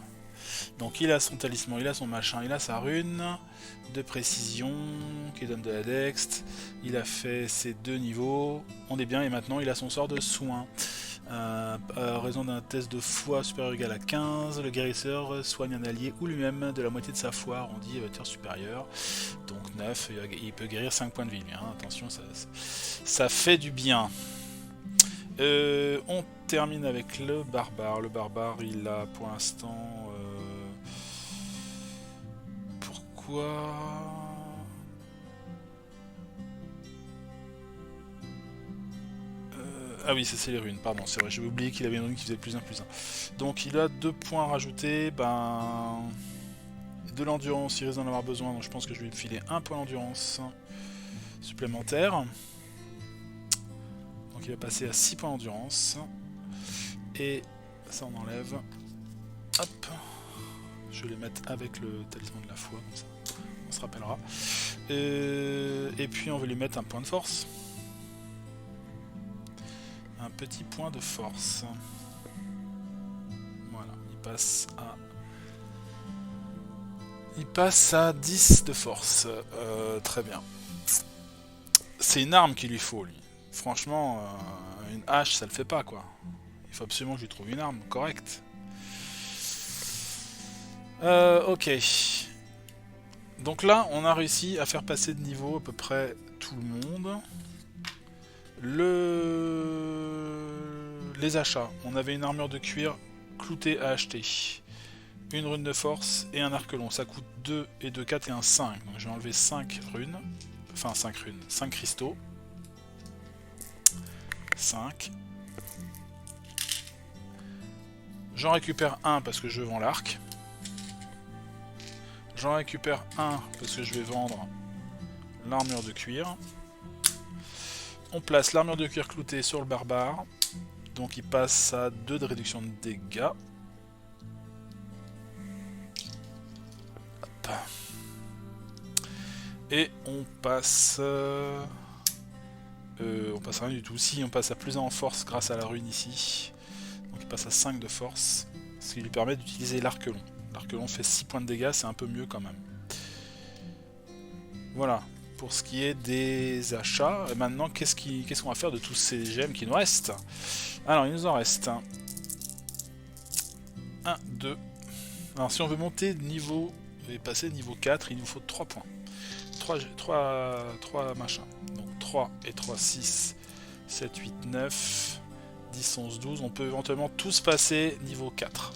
Donc il a son talisman, il a son machin, il a sa rune de précision qui donne de la dext. Il a fait ses 2 niveaux, on est bien, et maintenant il a son sort de soin. À raison d'un test de foi supérieur ou égal à 15, le guérisseur soigne un allié ou lui-même de la moitié de sa foi arrondi à tir supérieur. Donc 9, il peut guérir 5 points de vie. Hein. Attention, ça fait du bien. On termine avec le barbare. Le barbare, il a pour l'instant... Pourquoi... Ah oui, ça c'est les runes, pardon, c'est vrai, j'avais oublié qu'il avait une rune qui faisait plus 1, plus 1. Donc il a 2 points rajoutés, de l'endurance, il risque d'en avoir besoin, donc je pense que je vais lui filer un point d'endurance supplémentaire. Donc il va passer à 6 points d'endurance. Et ça on enlève. Hop. Je vais les mettre avec le talisman de la foi, comme ça on se rappellera. Et puis on va lui mettre un point de force. Un petit point de force. Voilà, il passe à 10 de force. Très bien. C'est une arme qu'il lui faut, lui. Franchement, une hache, ça le fait pas, quoi. Il faut absolument que je lui trouve une arme correcte. Ok. Donc là, on a réussi à faire passer de niveau à peu près tout le monde. Les achats. On avait une armure de cuir cloutée à acheter. Une rune de force et un arc long. Ça coûte 2 et 2, 4 et un 5. Donc je vais enlever 5 runes. Enfin 5 runes. 5 cristaux. 5. J'en récupère un parce que je vends l'arc. J'en récupère un parce que je vais vendre l'armure de cuir. On place l'armure de cuir cloutée sur le barbare. Donc il passe à 2 de réduction de dégâts. Hop. Et on passe... on passe à rien du tout. Si, on passe à plus 1 en force grâce à la rune ici. Donc il passe à 5 de force. Ce qui lui permet d'utiliser l'arc long. L'arc long fait 6 points de dégâts, c'est un peu mieux quand même. Voilà. Pour ce qui est des achats, et maintenant qu'est-ce qu'on va faire de tous ces gemmes qui nous restent? Alors il nous en reste 1, 2. Alors si on veut monter de niveau et passer de niveau 4, il nous faut 3 points. 3 machins. Donc 3 et 3, 6, 7, 8, 9, 10, 11, 12. On peut éventuellement tous passer niveau 4.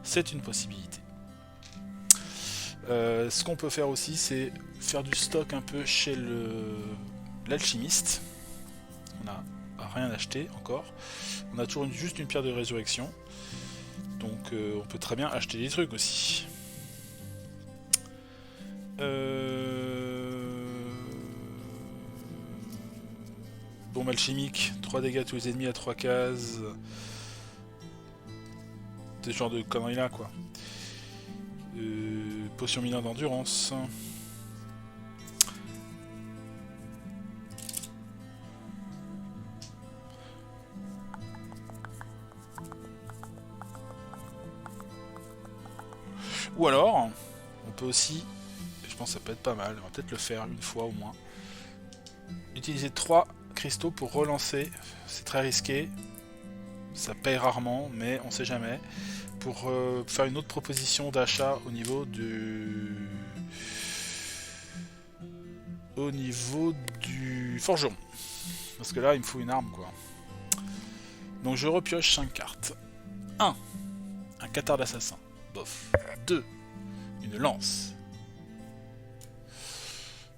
C'est une possibilité. Ce qu'on peut faire aussi, c'est faire du stock un peu chez l'alchimiste. On n'a rien acheté encore. On a toujours juste une pierre de résurrection. Donc on peut très bien acheter des trucs aussi. Bombe alchimique, 3 dégâts à tous les ennemis à 3 cases. Ce genre de conneries là quoi. Potion mineure d'endurance. Ou alors, on peut aussi, je pense que ça peut être pas mal, on va peut-être le faire une fois au moins, utiliser 3 cristaux pour relancer, c'est très risqué, ça paye rarement, mais on sait jamais, pour faire une autre proposition d'achat au niveau du forgeron. Parce que là, il me faut une arme, quoi. Donc je repioche 5 cartes. 1. Un cathare d'assassin. Bof. 2. Une lance.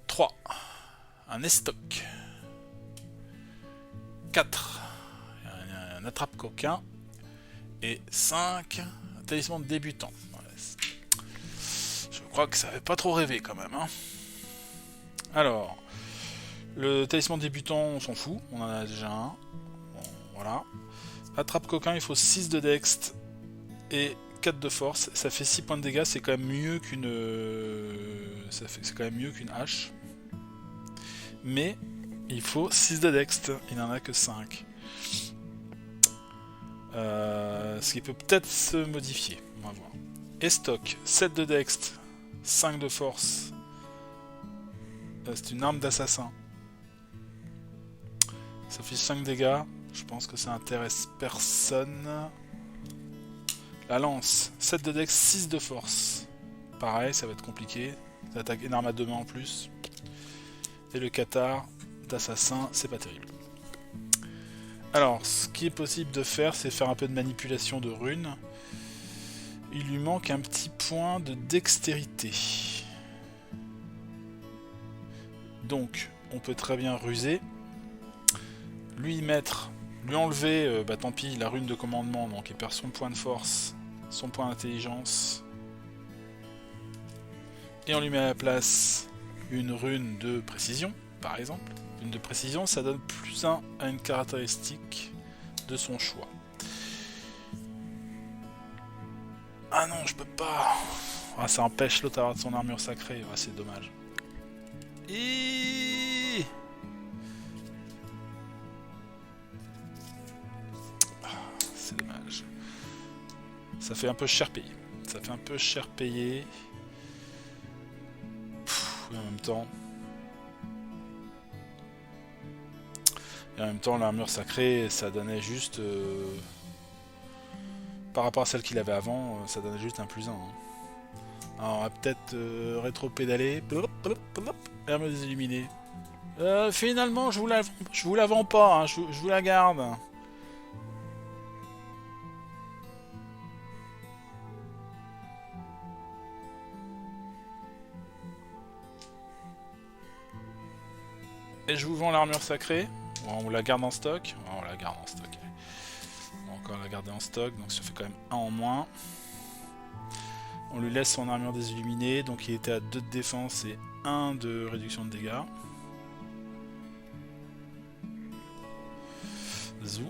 3. Un estoc. 4. Un attrape-coquin. Et 5. Un talisman de débutant. Voilà. Je crois que ça fait pas trop rêver quand même. Hein. Alors, le talisman de débutant, on s'en fout. On en a déjà un. Bon, voilà. Attrape-coquin, il faut 6 de dext et 4 de force. Ça fait 6 points de dégâts. C'est quand même mieux qu'une... C'est quand même mieux qu'une hache. Mais il faut 6 de dext. Il n'en a que 5. Ce qui peut peut-être se modifier. On va voir. Estoc, 7 de dext, 5 de force. C'est une arme d'assassin. Ça fait 5 dégâts. Je pense que ça intéresse personne. La lance, 7 de dex, 6 de force. Pareil, ça va être compliqué. Ça attaque une arme à 2 mains en plus. Et le cathare d'assassin, c'est pas terrible. Alors, ce qui est possible de faire, c'est faire un peu de manipulation de runes. Il lui manque un petit point de dextérité. Donc, on peut très bien ruser. Lui enlever, tant pis, la rune de commandement, donc il perd son point de force, son point d'intelligence. Et on lui met à la place une rune de précision, par exemple. Une de précision, ça donne plus 1 à une caractéristique de son choix. Ah non, je peux pas. Ah, ça empêche l'autre d'avoir de son armure sacrée, ah, c'est dommage. Et... c'est dommage. Ça fait un peu cher payé. Ça fait un peu cher payé. Et en même temps, l'armure sacrée, ça donnait juste... par rapport à celle qu'il avait avant, ça donnait juste un plus 1. Hein. Alors, on va peut-être rétro-pédaler. Armure des illuminés. Finalement, je vous la vends pas, hein, je vous la garde. Et je vous vends l'armure sacrée. Bon, on la garde en stock. On la garde en stock. On va encore la garder en stock, donc ça fait quand même un en moins. On lui laisse son armure des illuminés, donc il était à 2 de défense et 1 de réduction de dégâts. Zou.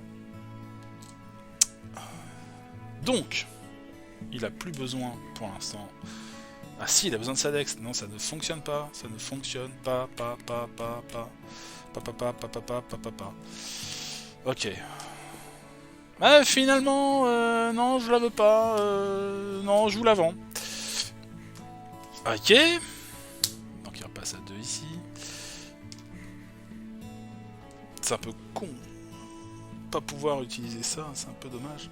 Donc, il a plus besoin pour l'instant. Ah si, il a besoin de sa dex. Non, ça ne fonctionne pas. Ça ne fonctionne pas. Ok. Finalement, non, je la veux pas. Non, je vous la vends. Ok. Donc il repasse à 2 ici. C'est un peu con. Pas pouvoir utiliser ça, c'est un peu dommage.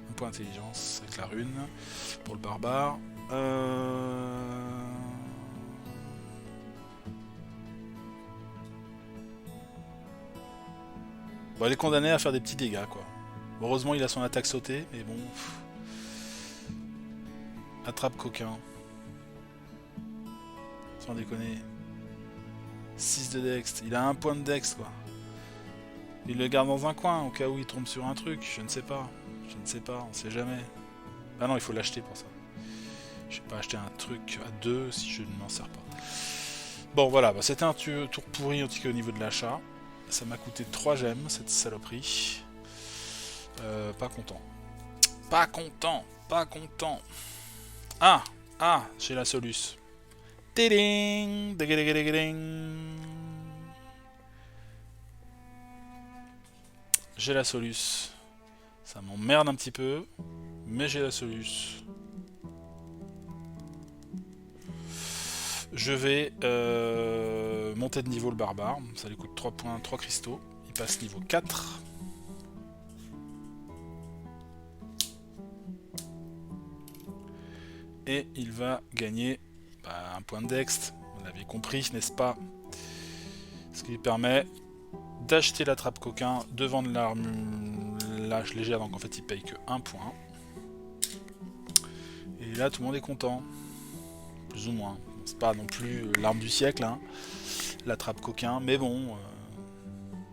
Un point d'intelligence avec la rune pour le barbare. Bon, elle est condamnée à faire des petits dégâts, quoi. Heureusement, il a son attaque sautée, mais bon. Attrape coquin. Sans déconner. 6 de dex. Il a 1 point de dex, quoi. Il le garde dans un coin, au cas où il tombe sur un truc. Je ne sais pas. Je ne sais pas, on sait jamais. Ah non, il faut l'acheter pour ça. Je vais pas acheter un truc à 2 si je ne m'en sers pas. Bon, voilà. Bah, c'était un tour pourri, en tout cas au niveau de l'achat. Ça m'a coûté 3 gemmes, cette saloperie. Pas content. Pas content. Pas content. Ah, j'ai la soluce. Tiding, j'ai la soluce. Ça m'emmerde un petit peu, mais j'ai la soluce. Je vais monter de niveau le barbare. Ça lui coûte 3 points, 3 cristaux. Il passe niveau 4. Et il va gagner un point de dex. Vous l'avez compris, n'est-ce pas? Ce qui lui permet d'acheter la trappe coquin, de vendre l'armure lâche légère, donc en fait il paye que 1 point. Et là tout le monde est content. Plus ou moins. C'est pas non plus l'arme du siècle, hein, la trappe coquin, mais bon,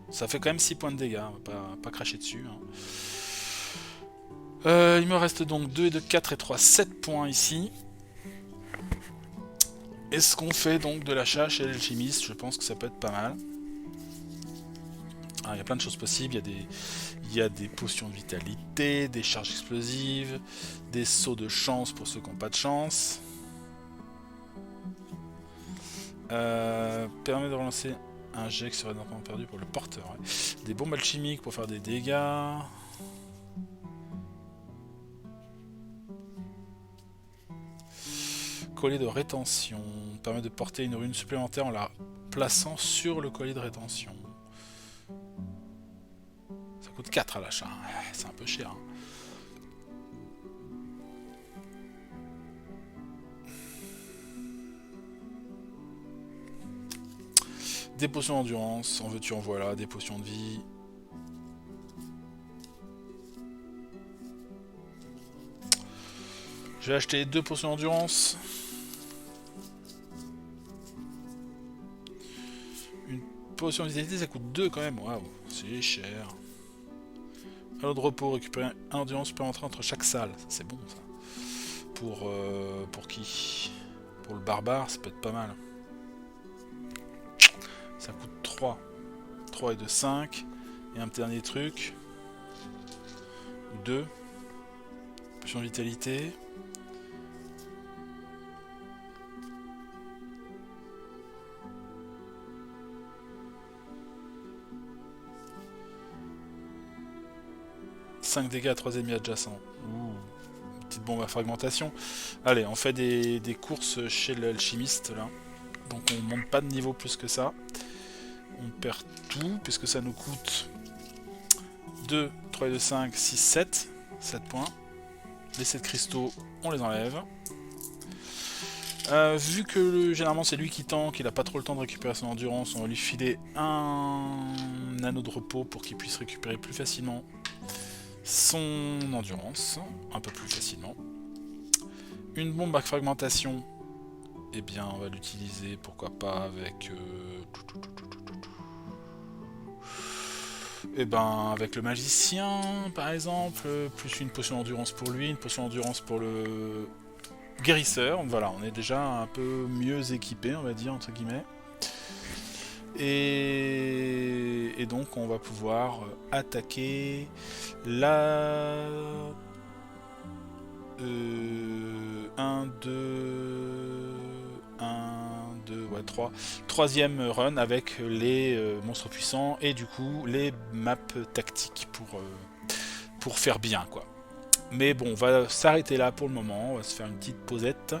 ça fait quand même 6 points de dégâts, on va pas cracher dessus. Hein. Il me reste donc 2 et 2, 4 et 3, 7 points ici. Est-ce qu'on fait donc de l'achat chez l'alchimiste? Je pense que ça peut être pas mal. Il y a plein de choses possibles, il y a des potions de vitalité, des charges explosives, des sauts de chance pour ceux qui n'ont pas de chance. Permet de relancer un jet qui serait normalement perdu pour le porteur. Ouais. Des bombes alchimiques pour faire des dégâts. Collier de rétention. Permet de porter une rune supplémentaire en la plaçant sur le collier de rétention. Ça coûte 4 à l'achat. C'est un peu cher. Hein. Des potions d'endurance, en veux-tu en voilà, des potions de vie. Je vais acheter 2 potions d'endurance. Une potion de vitalité, ça coûte 2 quand même. Waouh, c'est cher. Alors de repos, récupérer un endurance supplémentaire entre chaque salle. C'est bon ça. Pour qui? Pour le barbare, ça peut être pas mal. Ça coûte 3. 3 et 2, 5. Et un dernier truc. 2. Potion de vitalité. « 5 dégâts à 3 ennemis adjacents. » Ouh, petite bombe à fragmentation. Allez, on fait des courses chez l'alchimiste là. Donc on monte pas de niveau plus que ça. on perd tout, puisque ça nous coûte 2, 3 et 2, 5, 6, 7. 7 points. Les 7 cristaux, on les enlève. Vu que généralement c'est lui qui tank, il a pas trop le temps de récupérer son endurance, on va lui filer un anneau de repos pour qu'il puisse récupérer plus facilement son endurance, un peu plus facilement. Une bombe à fragmentation, eh bien on va l'utiliser, pourquoi pas, avec avec le magicien par exemple, plus une potion d'endurance pour lui, une potion d'endurance pour le guérisseur. Voilà, on est déjà un peu mieux équipé, on va dire, entre guillemets. Et donc on va pouvoir attaquer la 3 troisième run avec les monstres puissants et du coup les maps tactiques pour faire bien, quoi. Mais bon, on va s'arrêter là pour le moment, on va se faire une petite pausette,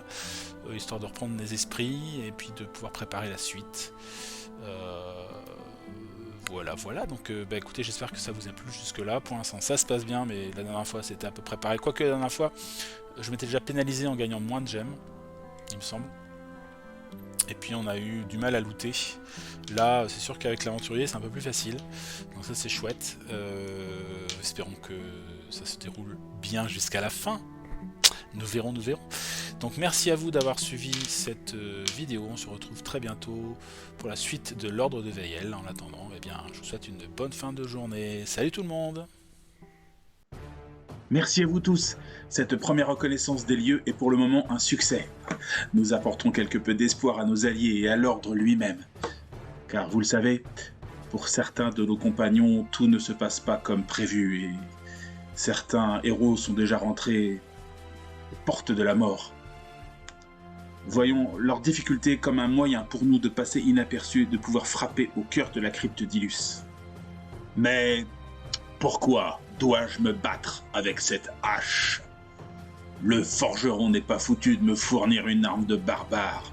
histoire de reprendre les esprits et puis de pouvoir préparer la suite. Voilà, donc écoutez, j'espère que ça vous a plu jusque là. Pour l'instant ça se passe bien, mais la dernière fois c'était à peu près pareil, quoique la dernière fois je m'étais déjà pénalisé en gagnant moins de gemmes, il me semble. Et puis on a eu du mal à looter. Là c'est sûr qu'avec l'aventurier c'est un peu plus facile, donc ça c'est chouette. Espérons que ça se déroule bien jusqu'à la fin. Nous verrons. Donc merci à vous d'avoir suivi cette vidéo. On se retrouve très bientôt pour la suite de l'ordre de Veyel. En attendant, eh bien, je vous souhaite une bonne fin de journée. Salut tout le monde! Merci à vous tous. Cette première reconnaissance des lieux est pour le moment un succès. Nous apportons quelque peu d'espoir à nos alliés et à l'ordre lui-même. Car vous le savez, pour certains de nos compagnons, tout ne se passe pas comme prévu et certains héros sont déjà rentrés aux portes de la mort. Voyons leurs difficultés comme un moyen pour nous de passer inaperçus et de pouvoir frapper au cœur de la crypte d'Ilus. Mais pourquoi dois-je me battre avec cette hache? Le forgeron n'est pas foutu de me fournir une arme de barbare.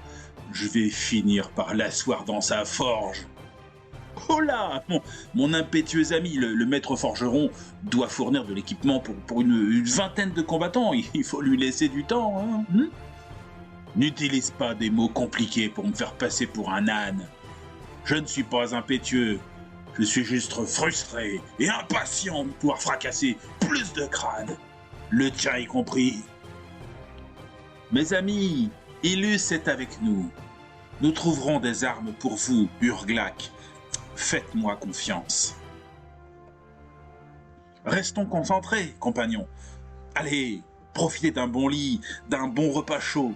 Je vais finir par l'asseoir dans sa forge. Oh là, mon impétueux ami, le maître forgeron, doit fournir de l'équipement pour une vingtaine de combattants. Il faut lui laisser du temps, hein. N'utilise pas des mots compliqués pour me faire passer pour un âne. Je ne suis pas impétueux. Je suis juste frustré et impatient de pouvoir fracasser plus de crânes. Le tien y compris. Mes amis, Ilus est avec nous. Nous trouverons des armes pour vous, Urglak. Faites-moi confiance. Restons concentrés, compagnons. Allez, profitez d'un bon lit, d'un bon repas chaud.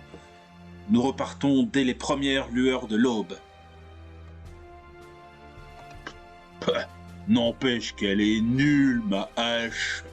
Nous repartons dès les premières lueurs de l'aube. N'empêche qu'elle est nulle, ma hache.